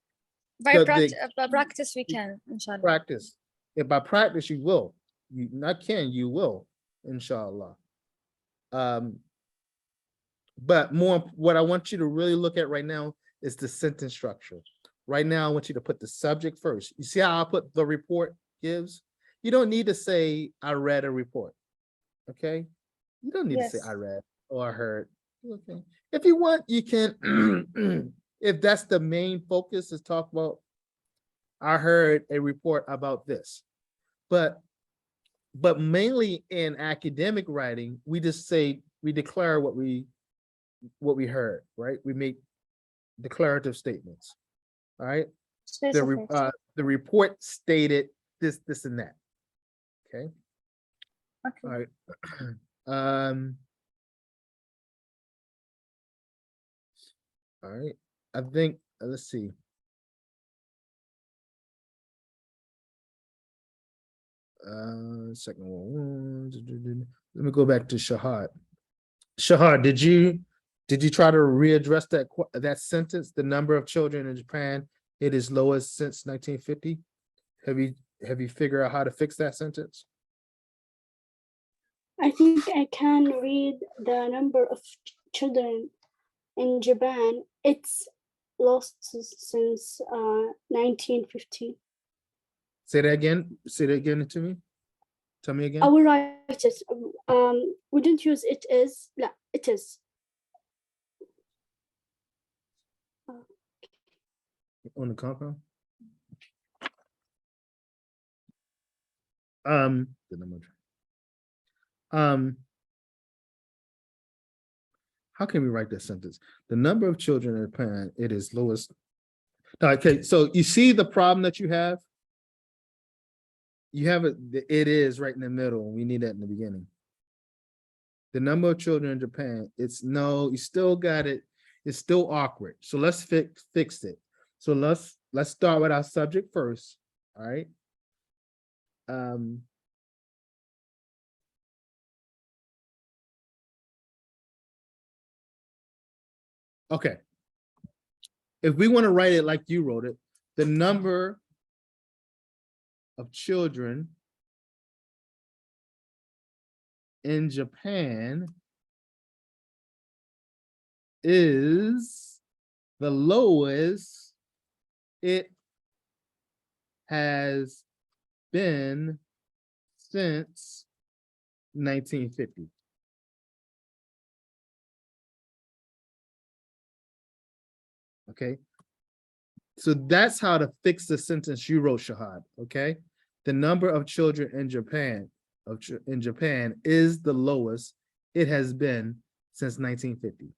By practice we can, inshallah. Practice. If by practice you will. You not can, you will, inshallah. But more, what I want you to really look at right now is the sentence structure. Right now, I want you to put the subject first. You see how I put the report gives? You don't need to say, I read a report. Okay? You don't need to say, I read or I heard. Okay. If you want, you can, if that's the main focus, is talk about, I heard a report about this. But mainly in academic writing, we just say, we declare what we heard, right? We make declarative statements. All right. The report stated this, and that. Okay. Okay. All right. All right. I think, let's see. Second one. Let me go back to Shahad. Shahad, did you try to readdress that sentence? The number of children in Japan, it is lowest since 1950. Have you figured out how to fix that sentence? I think I can read the number of children in Japan. It's lost since 1950. Say that again. Say that again to me. Tell me again. I will write it. We don't use it is. لا, it is. On the compound. The number. How can we write that sentence? The number of children in Japan, it is lowest. Okay, so you see the problem that you have? You have it is right in the middle. We need that in the beginning. The number of children in Japan, you still got it. It's still awkward. So let's fix it. So let's start with our subject first. All right. Okay. If we want to write it like you wrote it, the number of children in Japan is the lowest it has been since 1950. Okay. So that's how to fix the sentence you wrote, Shahad, okay? The number of children in Japan is the lowest it has been since 1950.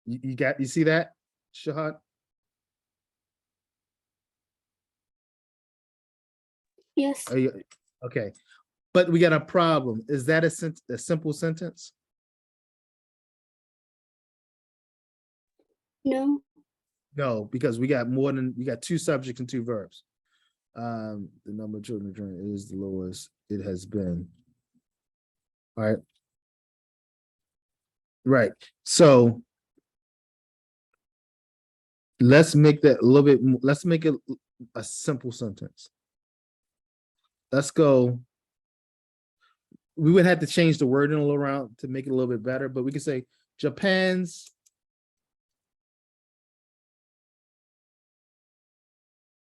You see that, Shahad? Yes. Okay, but we got a problem. Is that a simple sentence? No. No, because we got two subjects and two verbs. The number of children is the lowest it has been. All right. Right. So let's make that a little bit, let's make it a simple sentence. Let's go. We would have to change the wording a little around to make it a little bit better, but we could say Japan's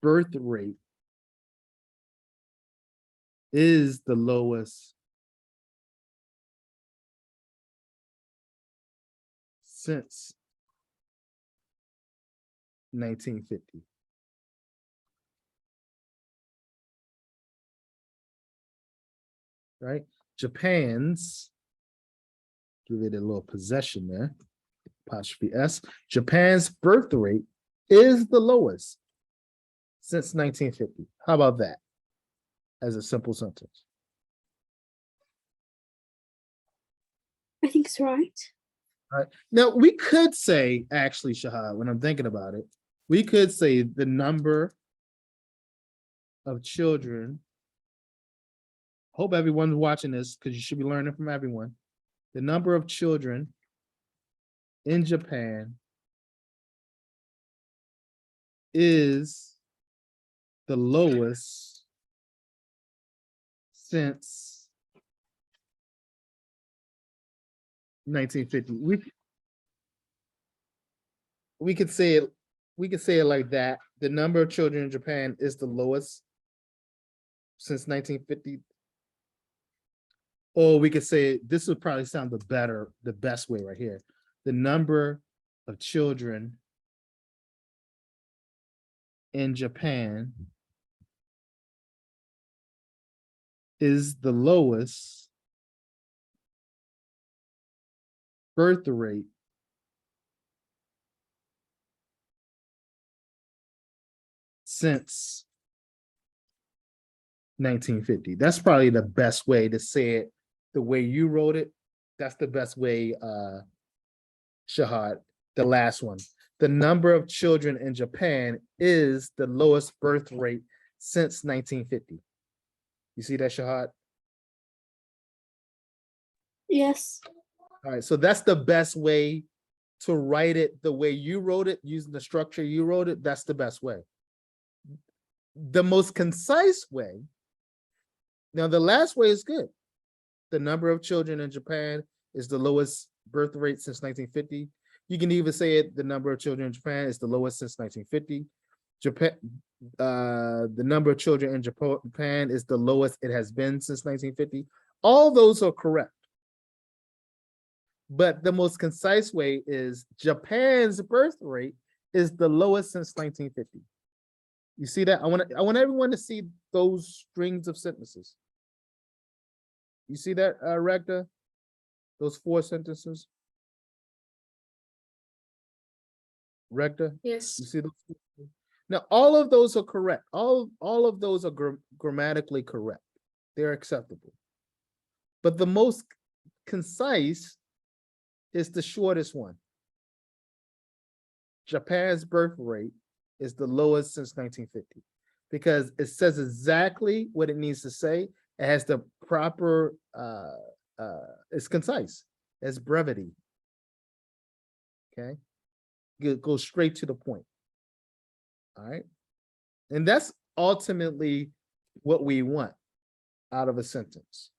birth rate is the lowest since 1950. Right? Japan's, give it a little possession there, apostrophe S. Japan's birth rate is the lowest since 1950. How about that as a simple sentence? I think it's right. All right. Now, we could say, actually, Shahad, when I'm thinking about it, we could say the number of children. Hope everyone's watching this because you should be learning from everyone. The number of children in Japan is the lowest since 1950. We could say it like that. The number of children in Japan is the lowest since 1950. Or we could say, this would probably sound the best way right here. The number of children in Japan is the lowest birth rate since 1950. That's probably the best way to say it. The way you wrote it, that's the best way, Shahad, the last one. The number of children in Japan is the lowest birth rate since 1950. You see that, Shahad? Yes. All right, so that's the best way to write it the way you wrote it, using the structure you wrote it. That's the best way. The most concise way, now the last way is good. The number of children in Japan is the lowest birth rate since 1950. You can even say it, the number of children in Japan is the lowest since 1950. The number of children in Japan is the lowest it has been since 1950. All those are correct. But the most concise way is Japan's birth rate is the lowest since 1950. You see that? I want everyone to see those strings of sentences. You see that, Recta? Those 4 sentences? Recta? Yes. You see those? Now, all of those are correct. All of those are grammatically correct. They're acceptable. But the most concise is the shortest one. Japan's birth rate is the lowest since 1950 because it says exactly what it needs to say. It has the proper, it's concise, it's brevity. Okay, it goes straight to the point. All right, and that's ultimately what we want out of a sentence.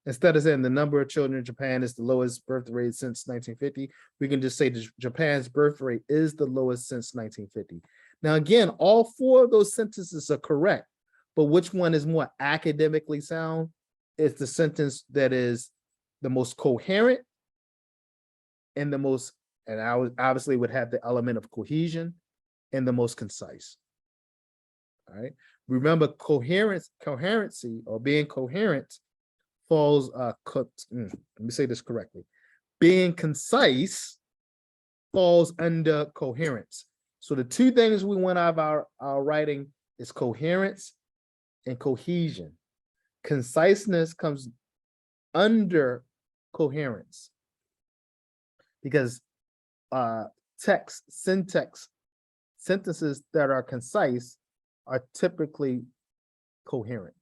Instead of saying the number of children in Japan is the lowest birth rate since 1950, we can just say Japan's birth rate is the lowest since 1950. Now, again, all 4 of those sentences are correct, but which one is more academically sound? It's the sentence that is the most coherent and the most And I would obviously would have the element of cohesion and the most concise. All right. Remember, coherency or being coherent falls let me say this correctly. Being concise falls under coherence. So the two things we want out of our writing is coherence and cohesion. Conciseness comes under coherence because syntax, sentences that are concise are typically coherent.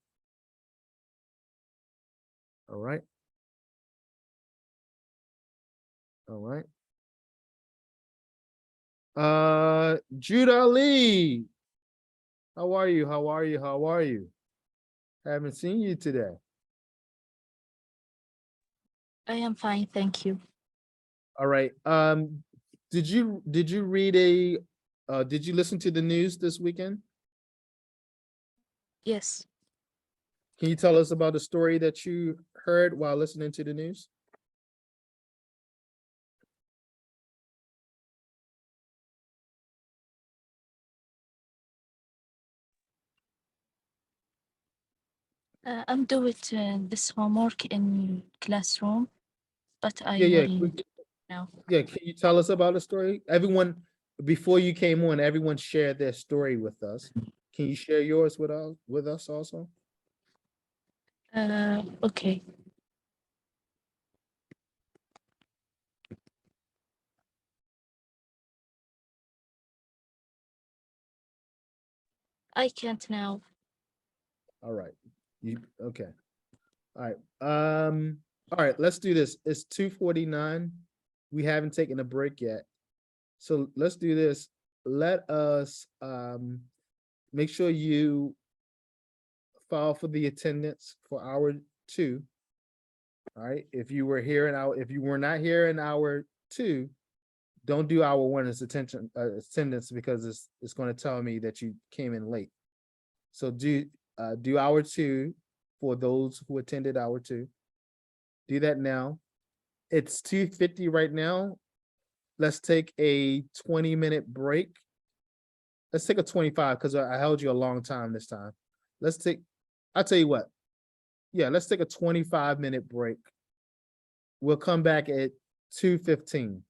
All right. All right. Jude Ali, how are you? How are you? How are you? Haven't seen you today. I am fine, thank you. All right. Did you read did you listen to the news this weekend? Yes. Can you tell us about the story that you heard while listening to the news? I'm doing this homework in classroom, but I Yeah, will now. yeah. Can you tell us about the story? Everyone, before you came on, everyone shared their story with us. Can you share yours with us also? Okay. I can't now. All right. You okay. All right. All right, let's do this. It's 2:49. We haven't taken a break yet. So let's do this. Let us make sure you file for the attendance for hour 2. All right. If you were here if you were not here in hour 2, don't do hour 1 as attendance because it's going to tell me that you came in late. So do hour 2 for those who attended hour 2. Do that now. It's 2:50 right now. Let's take a 20-minute break. Let's take a 25 because I held you a long time this time. I'll tell you what. Yeah, let's take a 25-minute break. We'll come back at 2:15.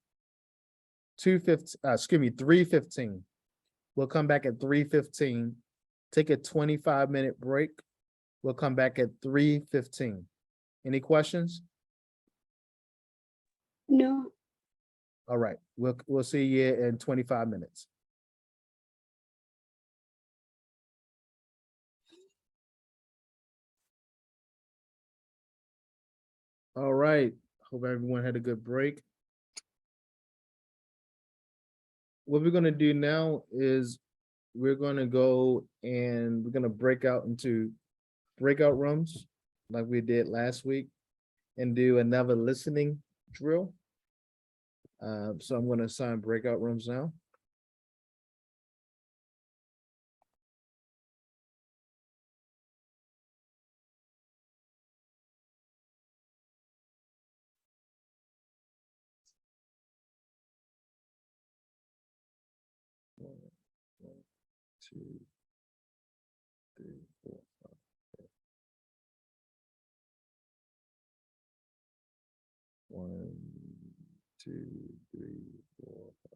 3:15. We'll come back at 3:15. Take a 25-minute break. We'll come back at 3:15. Any questions? No. All right, we'll see you in 25 minutes. All right, hope everyone had a good break. What we're gonna do now is we're gonna go and we're gonna break out into breakout rooms like we did last week and do another listening drill. So I'm gonna assign breakout rooms now. One, 2, 3, 4, 5, 6. 1, 2, 3, 4, 5.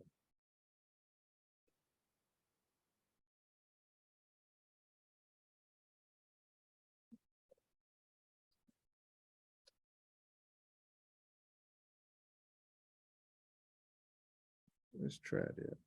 Let's try that.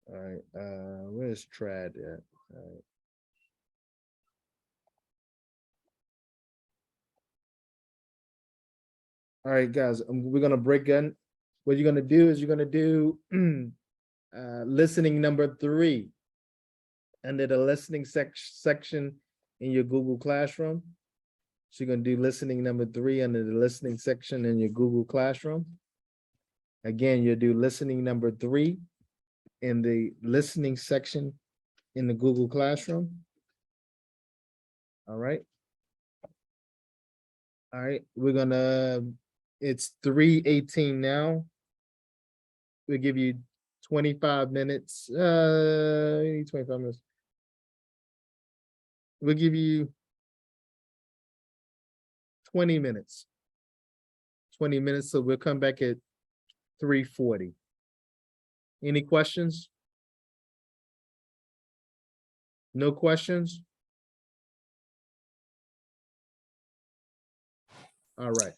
All right, where's Trad at? All right. All right, guys, we're gonna break in. What you're gonna do is you're gonna do listening number 3. under the listening section in your Google Classroom. So you're gonna do listening number 3 under the listening section in your Google Classroom. Again, you'll do listening number 3 in the listening section in the Google Classroom. All right. All right, we're gonna, it's 3:18 now. We'll give you 25 minutes, 25 minutes. We'll give you 20 minutes. 20 minutes, so we'll come back at 3:40. Any questions? No questions? All right.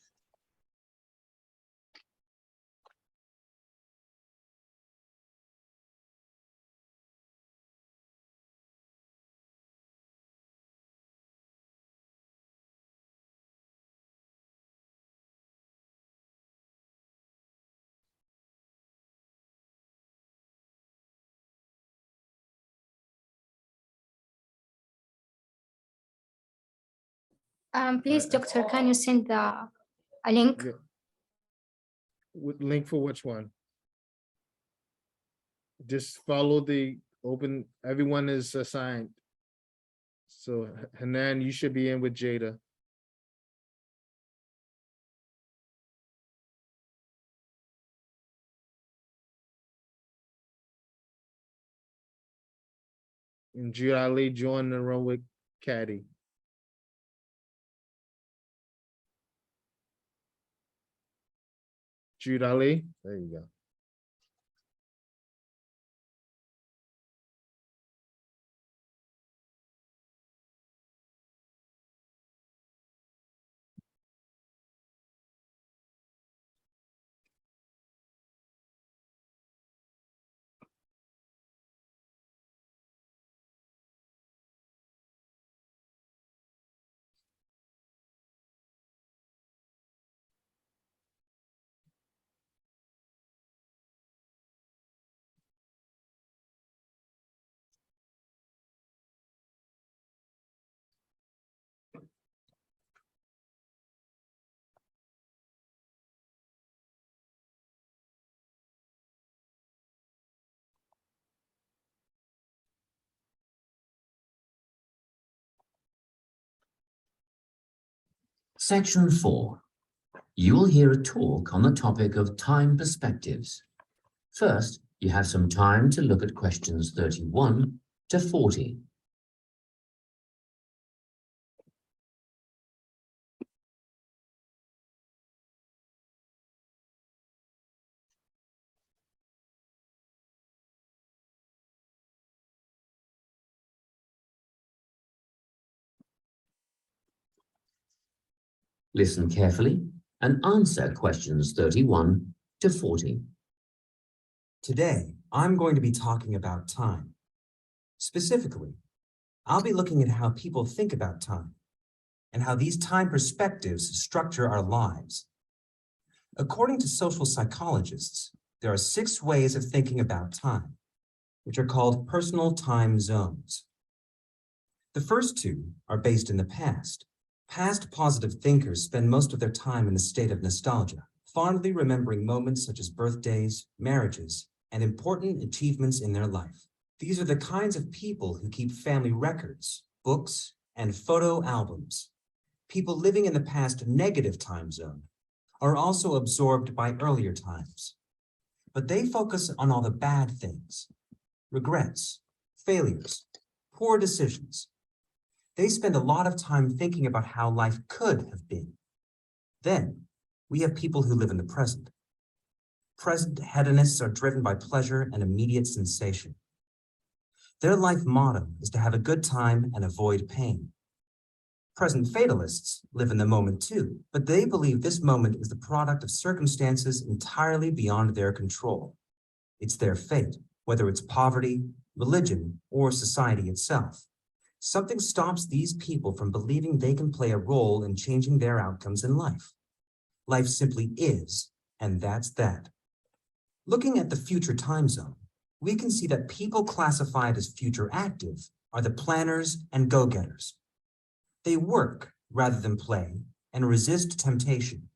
Please, doctor, can you send a link? Yeah. Link for which one? Just follow the open, everyone is assigned. So Hanan, you should be in with Jada. And Jude Ali join the room with Caddy. Jude Ali, there you go. Section 4. You will hear a talk on the topic of time perspectives. First, you have some time to look at questions 31 to 40. Listen carefully and answer questions 31 to 40. Today, I'm going to be talking about time. Specifically, I'll be looking at how people think about time and how these time perspectives structure our lives. According to social psychologists, there are 6 ways of thinking about time, which are called personal time zones. The first 2 are based in the past. Past positive thinkers spend most of their time in a state of nostalgia, fondly remembering moments such as birthdays, marriages, and important achievements in their life. These are the kinds of people who keep family records, books, and photo albums. People living in the past negative time zone are also absorbed by earlier times, but they focus on all the bad things, regrets, failures, poor decisions. They spend a lot of time thinking about how life could have been. Then we have people who live in the present. Present hedonists are driven by pleasure and immediate sensation. Their life motto is to have a good time and avoid pain. Present fatalists live in the moment too, but they believe this moment is the product of circumstances entirely beyond their control. It's their fate, whether it's poverty, religion, or society itself. Something stops these people from believing they can play a role in changing their outcomes in life. Life simply is, and that's that. Looking at the future time zone, we can see that people classified as future active are the planners and go-getters. They work rather than play and resist temptation.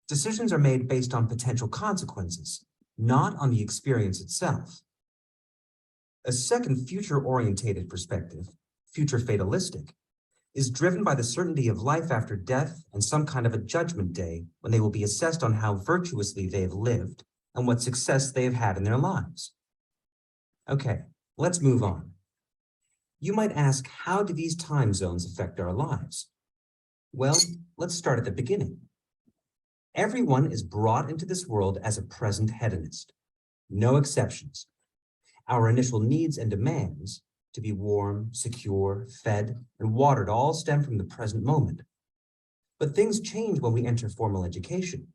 Decisions are made based on potential consequences, not on the experience itself. A second future-orientated perspective, future fatalistic, is driven by the certainty of life after death and some kind of a judgment day when they will be assessed on how virtuously they have lived and what success they have had in their lives. Okay, let's move on. You might ask, how do these time zones affect our lives? Well, let's start at the beginning. Everyone is brought into this world as a present hedonist. No exceptions. Our initial needs and demands to be warm, secure, fed, and watered all stem from the present moment. But things change when we enter formal education.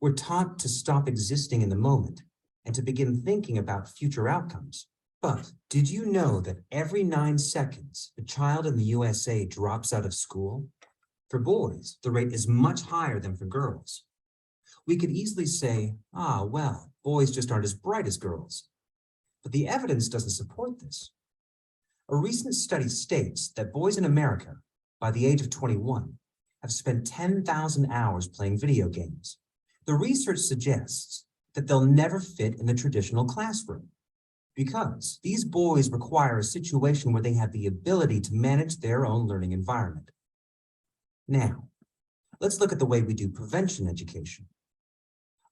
We're taught to stop existing in the moment and to begin thinking about future outcomes. But did you know that every 9 seconds, a child in the USA drops out of school? For boys, the rate is much higher than for girls. We could easily say, well, boys just aren't as bright as girls. But the evidence doesn't support this. A recent study states that boys in America, by the age of 21, have spent 10,000 hours playing video games. The research suggests that they'll never fit in the traditional classroom because these boys require a situation where they have the ability to manage their own learning environment. Now, let's look at the way we do prevention education.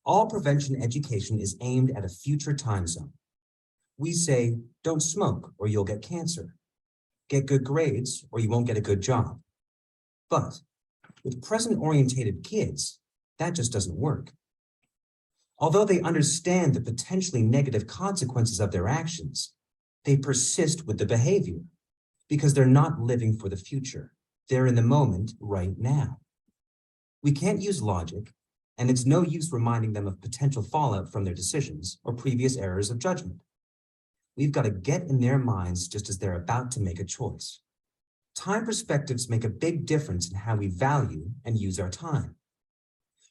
All prevention education is aimed at a future time zone. We say, don't smoke or you'll get cancer. Get good grades or you won't get a good job. But with present-orientated kids, that just doesn't work. Although they understand the potentially negative consequences of their actions, they persist with the behavior because they're not living for the future. They're in the moment right now. We can't use logic, and it's no use reminding them of potential fallout from their decisions or previous errors of judgment. We've got to get in their minds just as they're about to make a choice. Time perspectives make a big difference in how we value and use our time.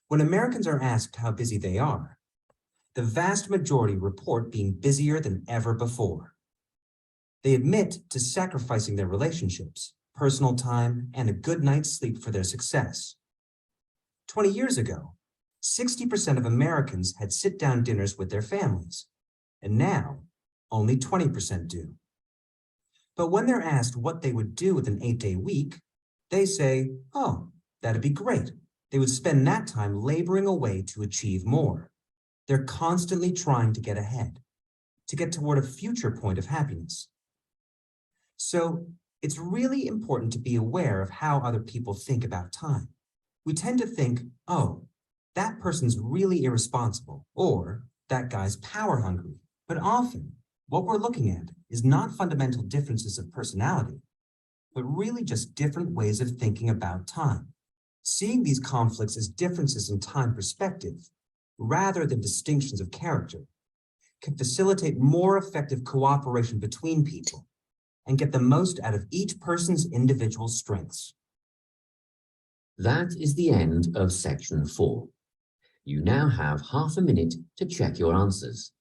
When Americans are asked how busy they are, the vast majority report being busier than ever before. They admit to sacrificing their relationships, personal time, and a good night's sleep for their success. 20 years ago, 60% of Americans had sit-down dinners with their families, and now only 20% do. But when they're asked what they would do with an 8-day week, they say, oh, that'd be great. They would spend that time laboring away to achieve more. They're constantly trying to get ahead, to get toward a future point of happiness. So it's really important to be aware of how other people think about time. We tend to think, oh, that person's really irresponsible, or that guy's power hungry. But often, what we're looking at is not fundamental differences of personality, but really just different ways of thinking about time. Seeing these conflicts as differences in time perspective, rather than distinctions of character, can facilitate more effective cooperation between people and get the most out of each person's individual strengths. That is the end of section 4. You now have half a minute to check your answers.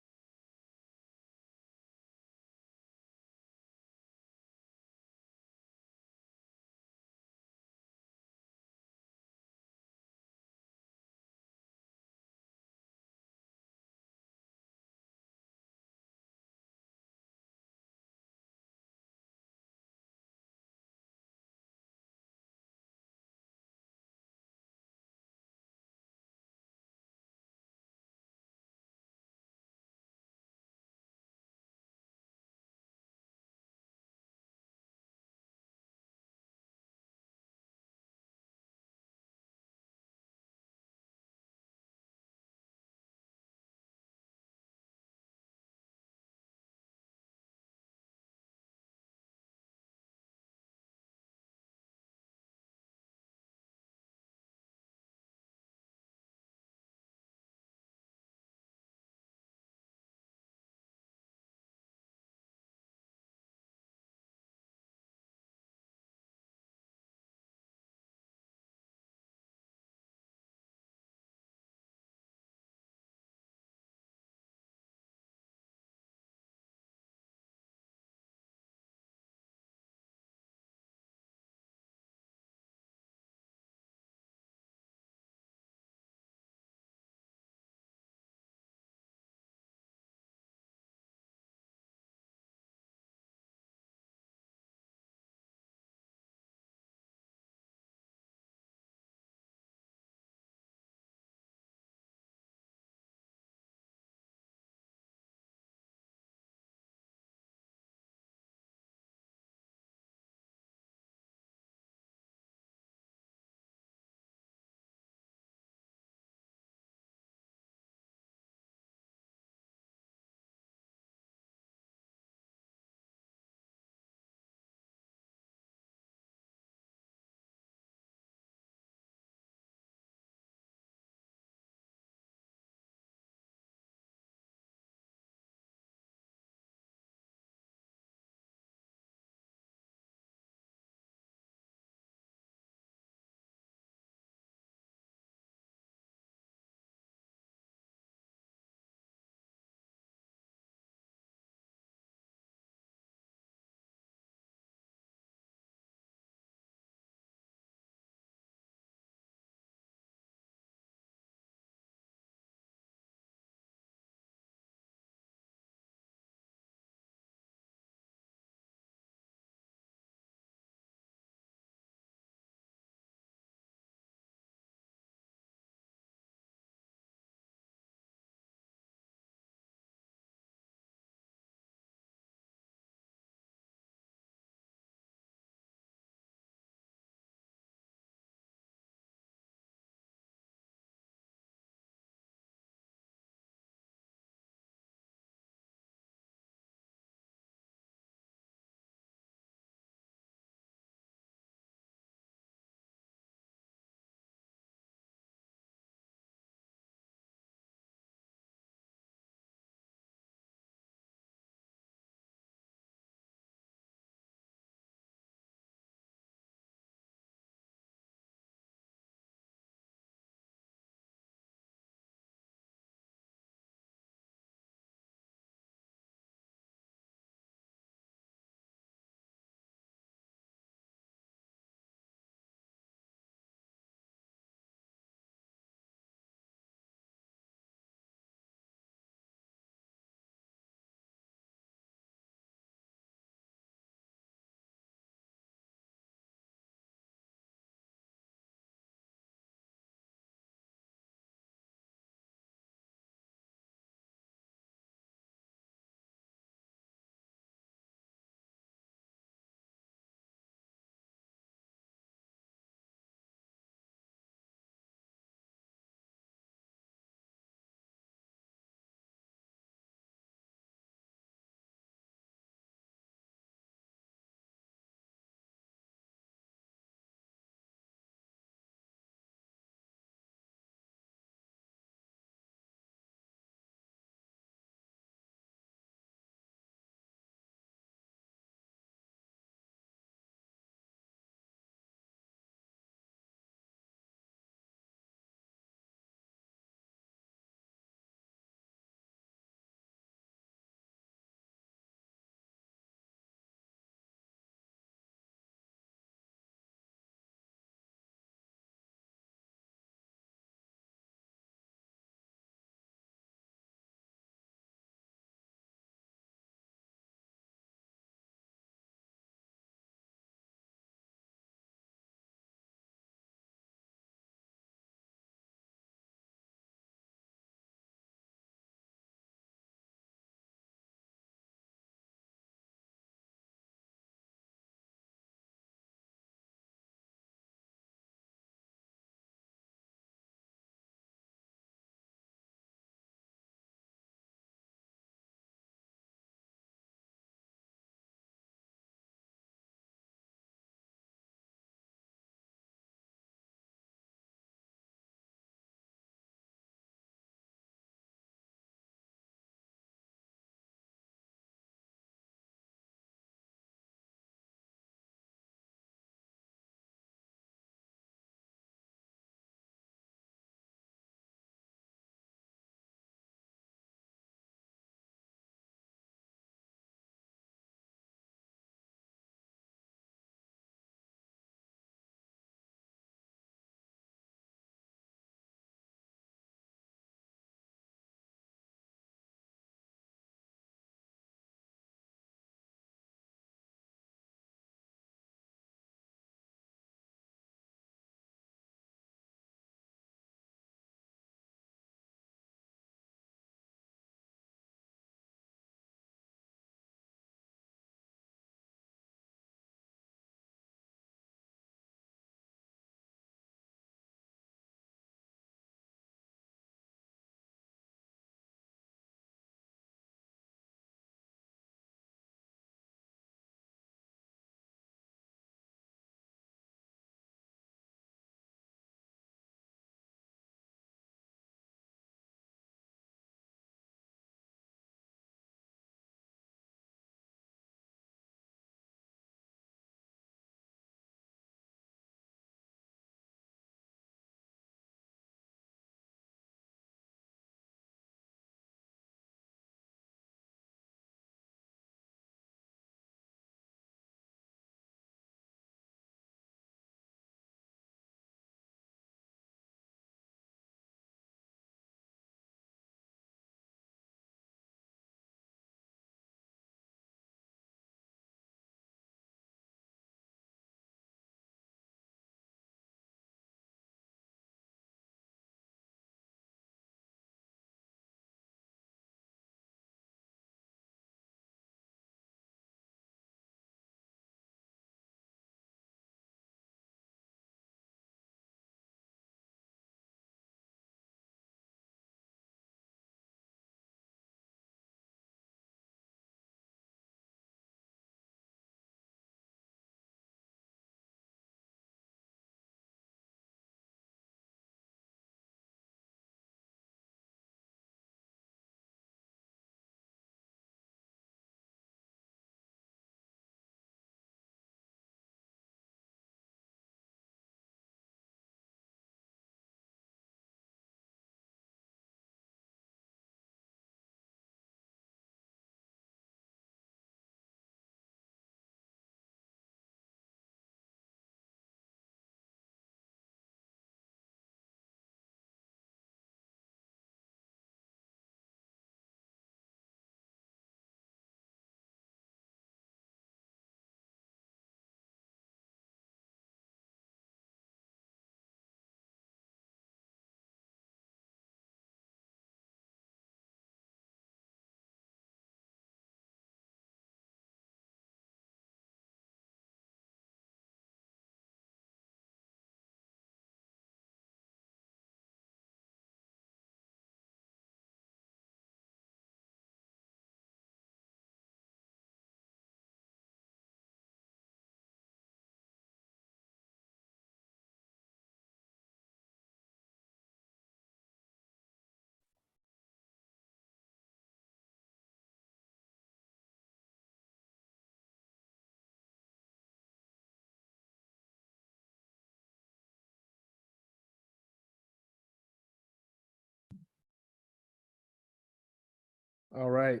All right.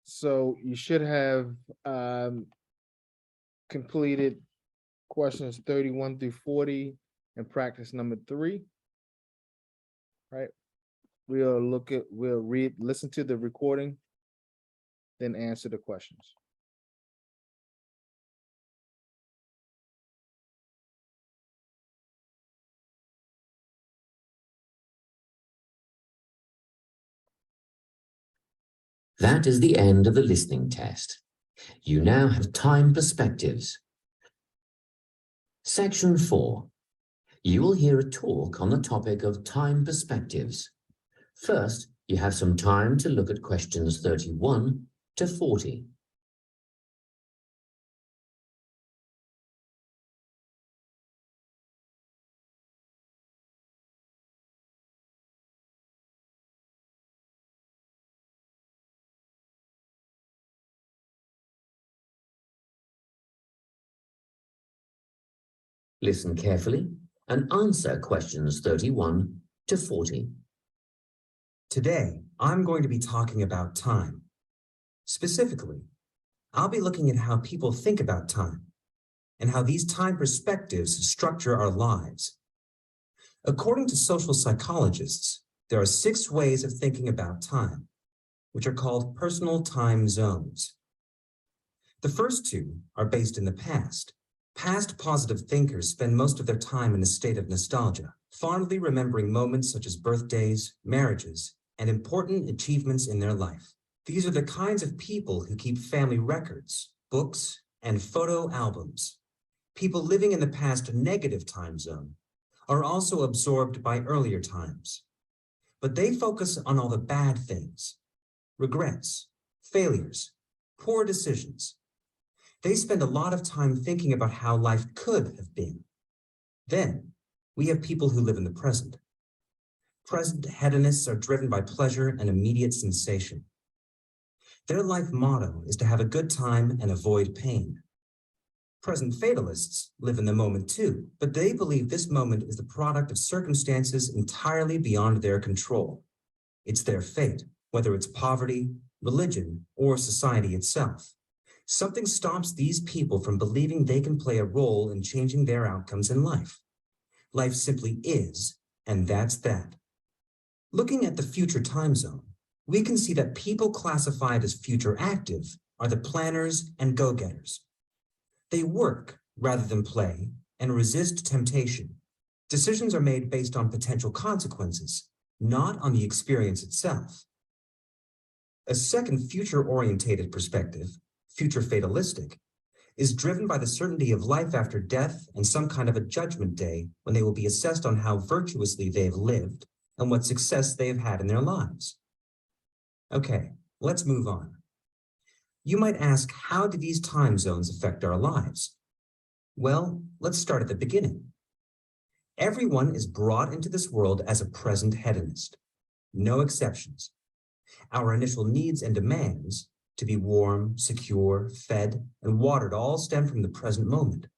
So you should have completed questions 31 through 40 and practice number 3. Right. We'll listen to the recording, then answer the questions. That is the end of the listening test. You now have time perspectives. Section 4. You will hear a talk on the topic of time perspectives. First, you have some time to look at questions 31 to 40. Listen carefully and answer questions 31 to 40. Today, I'm going to be talking about time. Specifically, I'll be looking at how people think about time and how these time perspectives structure our lives. According to social psychologists, there are 6 ways of thinking about time, which are called personal time zones. The first 2 are based in the past. Past positive thinkers spend most of their time in a state of nostalgia, fondly remembering moments such as birthdays, marriages, and important achievements in their life. These are the kinds of people who keep family records, books, and photo albums. People living in the past negative time zone are also absorbed by earlier times, but they focus on all the bad things, regrets, failures, poor decisions. They spend a lot of time thinking about how life could have been. Then, we have people who live in the present. Present hedonists are driven by pleasure and immediate sensation. Their life motto is to have a good time and avoid pain. Present fatalists live in the moment too, but they believe this moment is the product of circumstances entirely beyond their control. It's their fate, whether it's poverty, religion, or society itself. Something stops these people from believing they can play a role in changing their outcomes in life. Life simply is, and that's that. Looking at the future time zone, we can see that people classified as future active are the planners and go-getters. They work rather than play and resist temptation. Decisions are made based on potential consequences, not on the experience itself. A second future-orientated perspective, future fatalistic, is driven by the certainty of life after death and some kind of a judgment day when they will be assessed on how virtuously they have lived and what success they have had in their lives. Okay, let's move on. You might ask, how do these time zones affect our lives? Well, let's start at the beginning. Everyone is brought into this world as a present hedonist. No exceptions. Our initial needs and demands to be warm, secure, fed, and watered all stem from the present moment.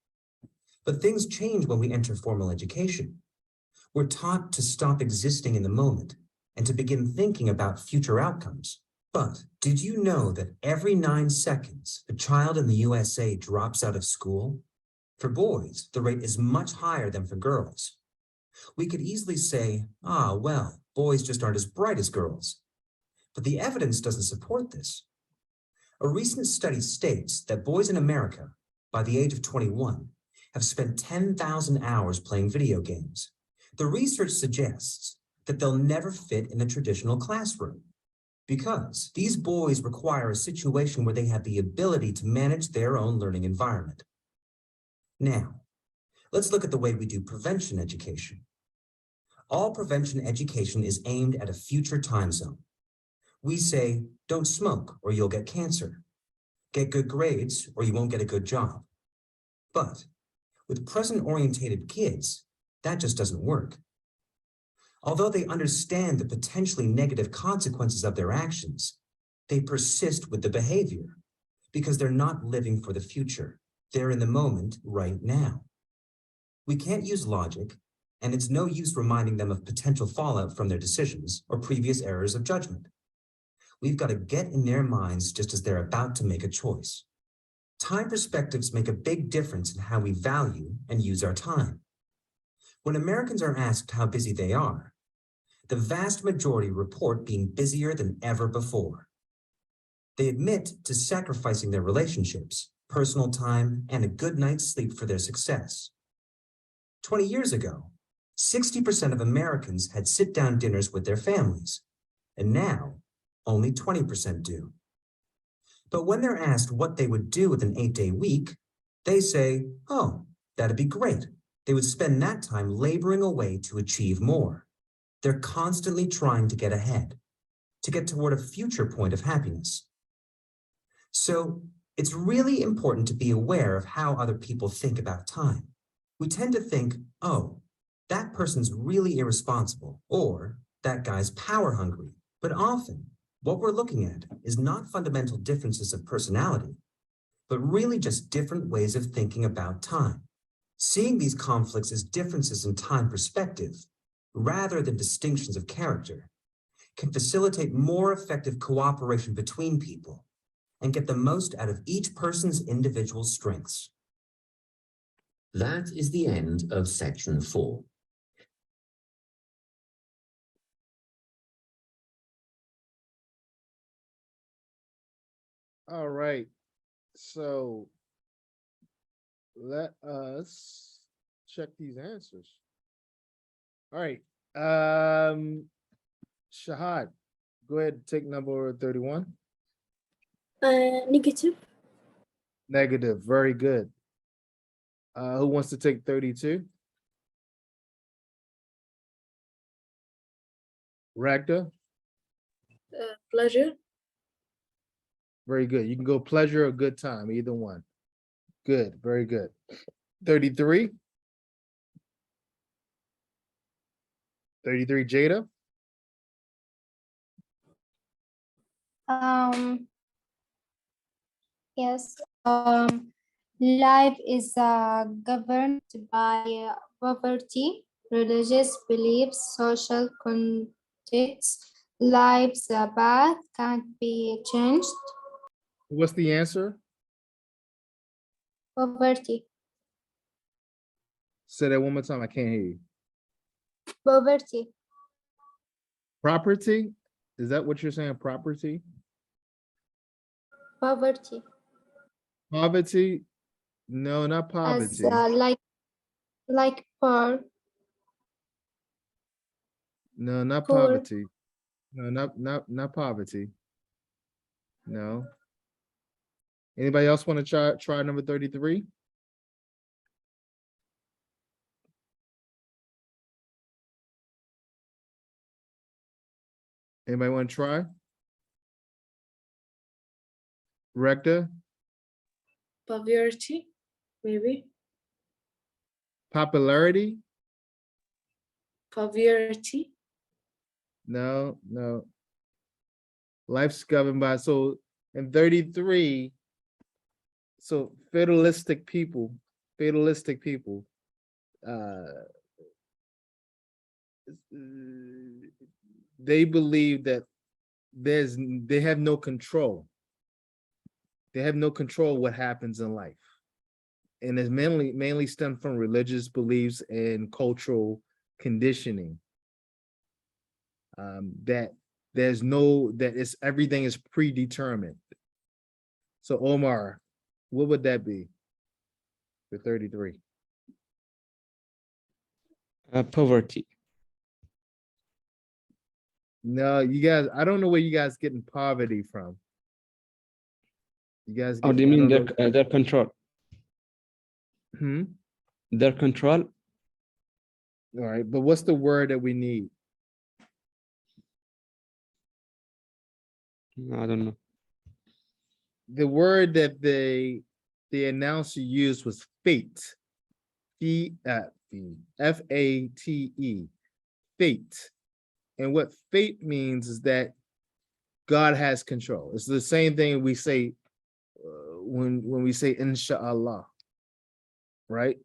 But things change when we enter formal education. We're taught to stop existing in the moment and to begin thinking about future outcomes. But did you know that every 9 seconds, a child in the USA drops out of school? For boys, the rate is much higher than for girls. We could easily say, well, boys just aren't as bright as girls. But the evidence doesn't support this. A recent study states that boys in America, by the age of 21, have spent 10,000 hours playing video games. The research suggests that they'll never fit in a traditional classroom because these boys require a situation where they have the ability to manage their own learning environment. Now, let's look at the way we do prevention education. All prevention education is aimed at a future time zone. We say, don't smoke or you'll get cancer. Get good grades or you won't get a good job. But with present-orientated kids, that just doesn't work. Although they understand the potentially negative consequences of their actions, they persist with the behavior because they're not living for the future. They're in the moment right now. We can't use logic, and it's no use reminding them of potential fallout from their decisions or previous errors of judgment. we've got to get in their minds just as they're about to make a choice. Time perspectives make a big difference in how we value and use our time. When Americans are asked how busy they are, the vast majority report being busier than ever before. They admit to sacrificing their relationships, personal time, and a good night's sleep for their success. 20 years ago, 60% of Americans had sit-down dinners with their families, and now only 20% do. But when they're asked what they would do with an 8-day week, they say, oh, that'd be great. They would spend that time laboring away to achieve more. They're constantly trying to get ahead, to get toward a future point of happiness. So it's really important to be aware of how other people think about time. We tend to think, oh, that person's really irresponsible, or that guy's power hungry. But often, what we're looking at is not fundamental differences of personality, but really just different ways of thinking about time. Seeing these conflicts as differences in time perspective, rather than distinctions of character, can facilitate more effective cooperation between people and get the most out of each person's individual strengths. That is the end of section 4. All right, so let us check these answers. All right, Shahad, go ahead and take number 31. Negative. Negative, very good. Who wants to take 32? Ragda, Pleasure. very good. You can go pleasure or good time, either one. Good, very good. 33. 33, Jada. Yes. Life is governed by poverty, religious beliefs, social contexts. Life's path can't be changed. What's the answer? Poverty. Say that one more time. I can't hear you. Poverty. Property? Is that what you're saying? Property? Poverty. Poverty? No, not As poverty. like poor. No, not Poor. poverty. No, not poverty. No. Anybody else want to try number 33? Anybody want to try? Rector? Poverty, maybe. Popularity? Poverty. No, no. Life's governed by, so in 33, so fatalistic people, they believe that they have no control. They have no control what happens in life. And it's mainly stemmed from religious beliefs and cultural conditioning. That everything is predetermined. So Omar, what would that be for 33? Poverty. No, you guys, I don't know where you guys getting poverty from. You guys Or do you mean their control? Their control? All right, but what's the word that we need? I don't know. The word that the announcer used was fate. F-A-T-E, fate. And what fate means is that God has control. It's the same thing we say when we say inshallah, right?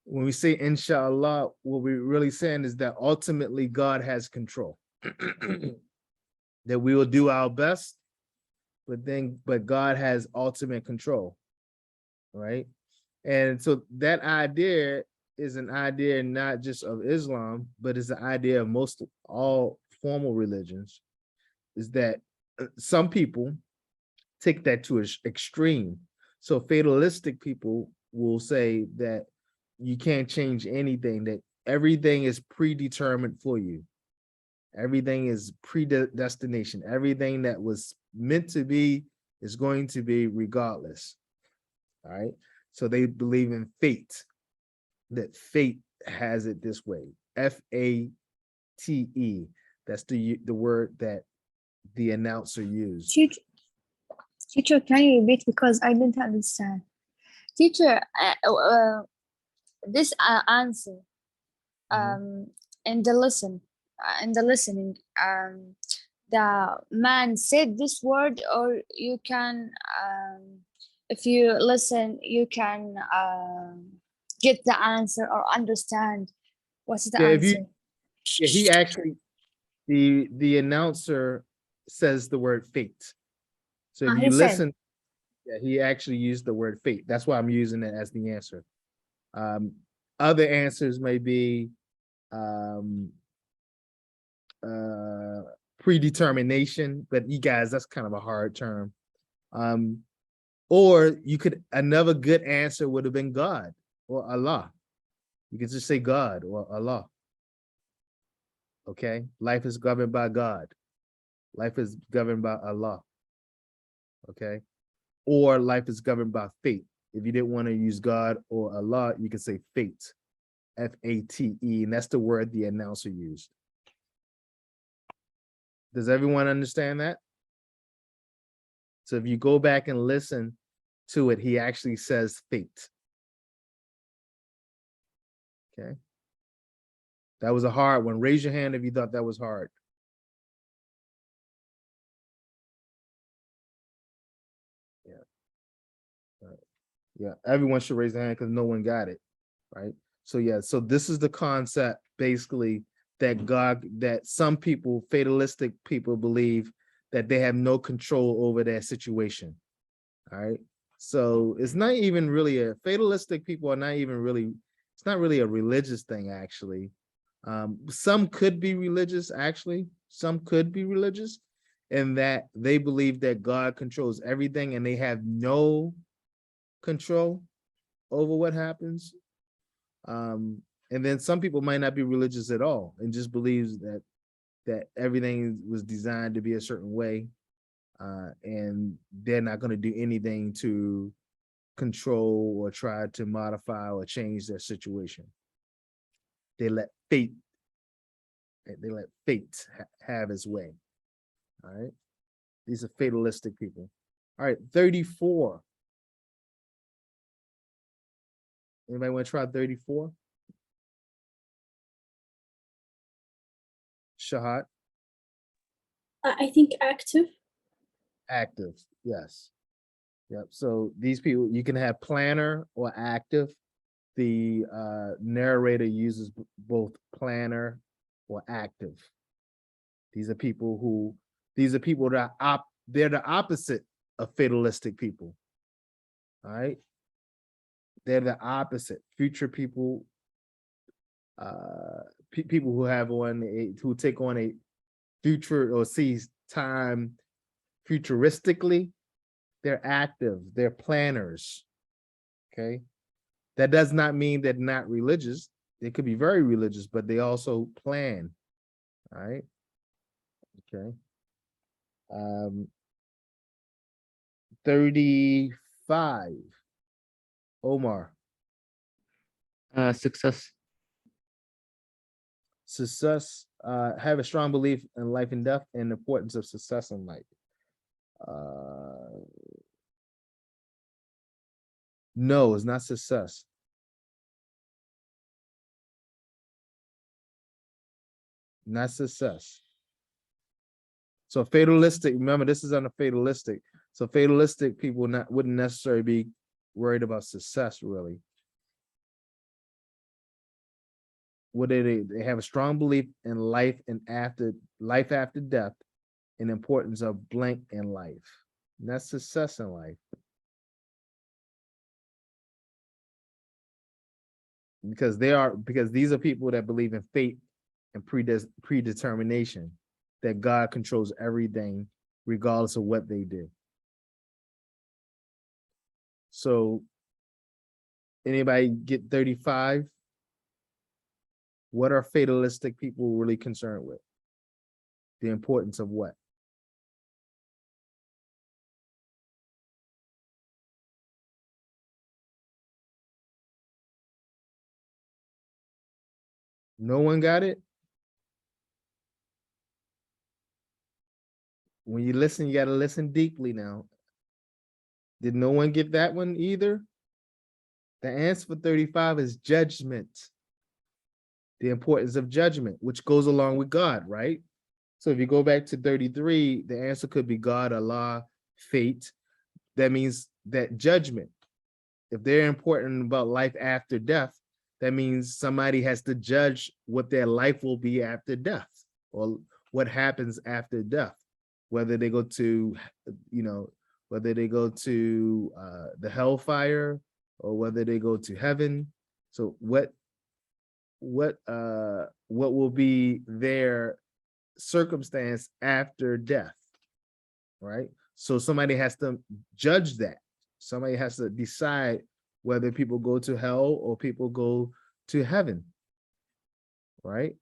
When we say inshallah, what we're really saying is that ultimately God has control. that we will do our best, but God has ultimate control, right? And so that idea is an idea not just of Islam, but it's the idea of most all formal religions, is that some people take that to an extreme. So fatalistic people will say that you can't change anything, that everything is predetermined for you. Everything is predestination. Everything that was meant to be is going to be regardless. All right. So they believe in fate, that fate has it this way. Fate. That's the word that the announcer used. Teacher, can you repeat because I didn't understand? Teacher, this answer in the listening, the man said this word, or you can, if you listen, you can get the answer or understand what's the Yeah, answer. he actually, the announcer says the word fate. So if He you said. listen, yeah, he actually used the word fate. That's why I'm using it as the answer. Other answers may be predetermination, but you guys, that's kind of a hard term. Or you could, another good answer would have been God or Allah. You could just say God or Allah. Okay, life is governed by God. Life is governed by Allah. Okay, or life is governed by fate. If you didn't want to use God or Allah, you could say fate, F-A-T-E, and that's the word the announcer used. Does everyone understand that? So if you go back and listen to it, he actually says fate. Okay. That was a hard one. Raise your hand if you thought that was hard. Yeah. All right. Yeah, everyone should raise their hand because no one got it, right? So yeah, so this is the concept basically that God, that some people, fatalistic people, believe that they have no control over their situation. All right. So it's not even really a fatalistic people are not even really, it's not really a religious thing, actually. Some could be religious, actually. Some could be religious in that they believe that God controls everything and they have no control over what happens. And then some people might not be religious at all and just believes that everything was designed to be a certain way, and they're not going to do anything to control or try to modify or change their situation. They let fate have its way. All right, these are fatalistic people. All right, 34. Anybody want to try 34? Shahat? I think active. Active, yes. Yep. So these people, you can have planner or active. The narrator uses both planner or active. These are people that they're the opposite of fatalistic people. All right. They're the opposite. Future people, people who take on a future or sees time futuristically, they're active, they're planners. Okay. That does not mean they're not religious. They could be very religious, but they also plan. All right. Okay. 35. Omar. Success. Success. Have a strong belief in life and death and the importance of success in life. No, it's not success. Not success. So fatalistic, remember this is under fatalistic. So fatalistic people wouldn't necessarily be worried about success, really. What they have a strong belief in life and after death and importance of blank in life. And that's success in life. Because these are people that believe in fate and predetermination, that God controls everything regardless of what they do. So anybody get 35? What are fatalistic people really concerned with? The importance of what? No one got it? When you listen, you got to listen deeply now. Did no one get that one either? The answer for 35 is judgment. The importance of judgment, which goes along with God, right? So if you go back to 33, the answer could be God, Allah, fate. That means that judgment. If they're important about life after death, that means somebody has to judge what their life will be after death, or what happens after death, whether they go to, whether they go to the hellfire or whether they go to heaven. So what will be their circumstance after death, right? So somebody has to judge that. Somebody has to decide whether people go to hell or people go to heaven, right?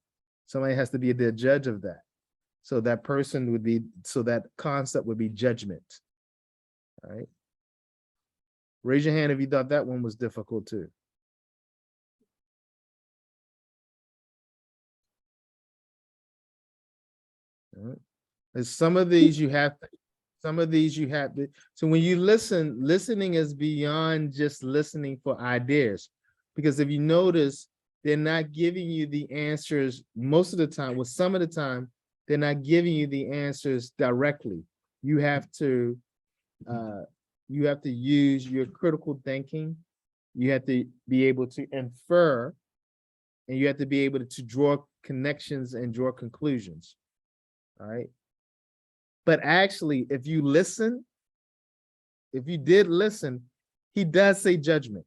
Somebody has to be the judge of that. So that person would be, so that concept would be judgment, all right? Raise your hand if you thought that one was difficult too. All right. And some of these you have to, so when you listen, listening is beyond just listening for ideas. Because if you notice, they're not giving you the answers most of the time. Well, some of the time, they're not giving you the answers directly. You have to use your critical thinking. You have to be able to infer, and you have to be able to draw connections and draw conclusions. All right. But actually, if you listen, if you did listen, he does say judgment.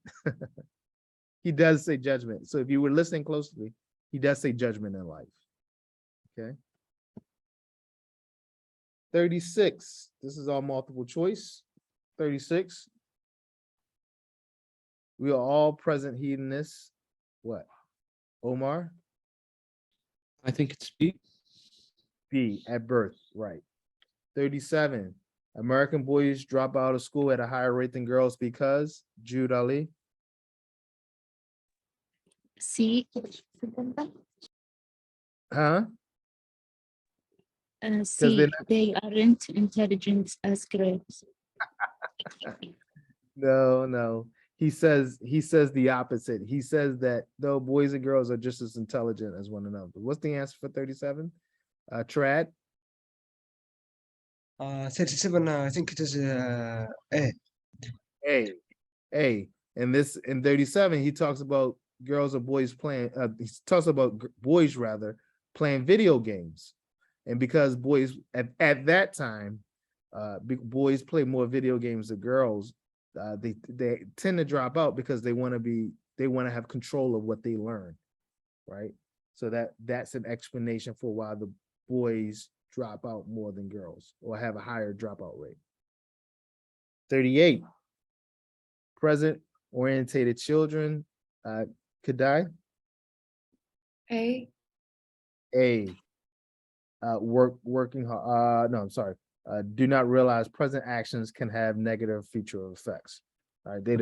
He does say judgment. So if you were listening closely, he does say judgment in life. Okay. 36. This is all multiple choice. 36. We are all present hedonists. What? Omar? I think it's B. B, at birth, right. 37. American boys drop out of school at a higher rate than girls because Jude Ali. C. Huh? C. They aren't intelligent as girls. No. He says the opposite. He says that though boys and girls are just as intelligent as one another. What's the answer for 37? Trad? 37, I think it is A. A. And this in 37, he talks about girls or boys playing, he talks about boys rather playing video games. And because boys at that time, boys play more video games than girls, they tend to drop out because they want to have control of what they learn, right? So that's an explanation for why the boys drop out more than girls or have a higher dropout rate. 38. Present orientated children, Kadai? A. Working hard. No, I'm sorry. Do not realize present actions can have negative future effects. All right, they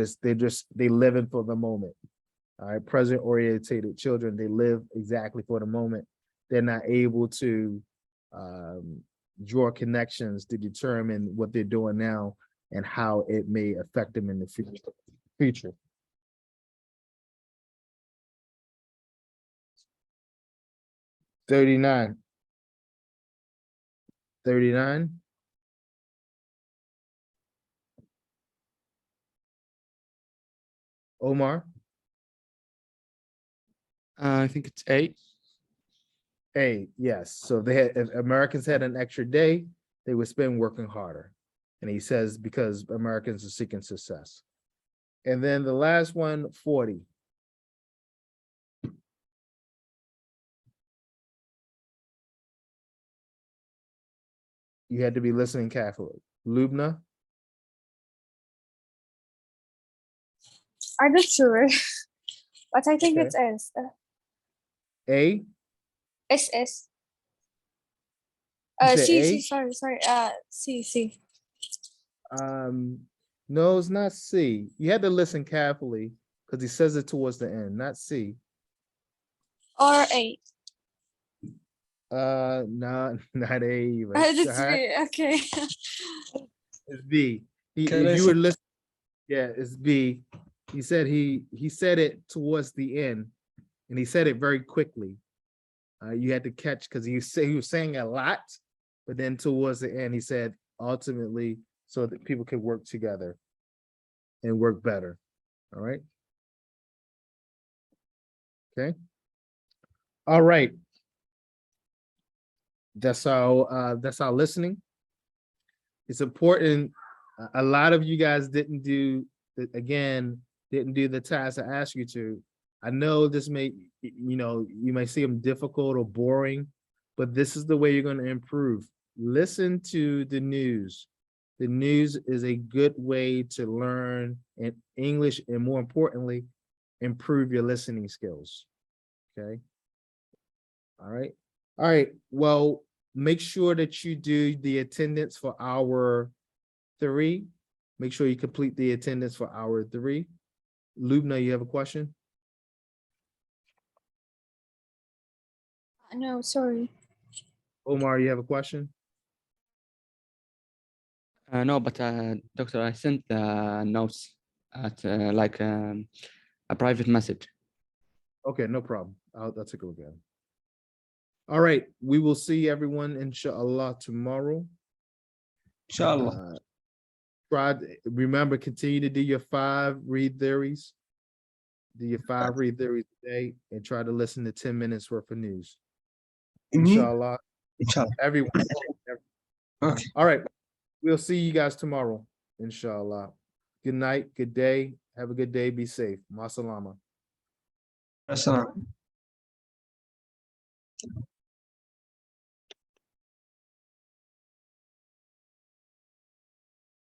live in for the moment. All right, present orientated children, they live exactly for the moment. They're not able to draw connections to determine what they're doing now and how it may affect them in the future. Thirty-nine. Omar? I think it's A. A, yes. So if Americans had an extra day, they would spend working harder. And he says, because Americans are seeking success. And then the last one, 40. You had to be listening carefully. Lubna, I'm not sure, but I think Okay. it's S. A, SS. You said C, A? C, sorry. C, C. No, it's not C. You had to listen carefully because he says it towards the end, not C. Or A. Not A either. That's Shahad, B, okay. it's B. Can If I you say- were listening, yeah, it's B. He said he said it towards the end, and he said it very quickly. You had to catch because he was saying a lot, but then towards the end, he said ultimately so that people could work together and work better. All right. Okay. All right. That's our listening. It's important. A lot of you guys didn't do the task I asked you to. I know this may, you may see them difficult or boring, but this is the way you're going to improve. Listen to the news. The news is a good way to learn in English and, more importantly, improve your listening skills. Okay. All right. All right. Well, make sure that you do the attendance for hour 3. Make sure you complete the attendance for hour 3. Lubna, you have a question? No, sorry. Omar, you have a question? No, but doctor, I sent the notes at a private message. Okay, no problem. I'll take a look at it. All right, we will see everyone inshallah tomorrow. Inshallah. Remember, continue to do your 5 read theories. Do your 5 read theories today and try to listen to 10 minutes worth of news. Inshallah. Inshallah. Everyone. Okay. All right. We'll see you guys tomorrow. Inshallah. Good night. Good day. Have a good day. Be safe. Ma salama. Assalam.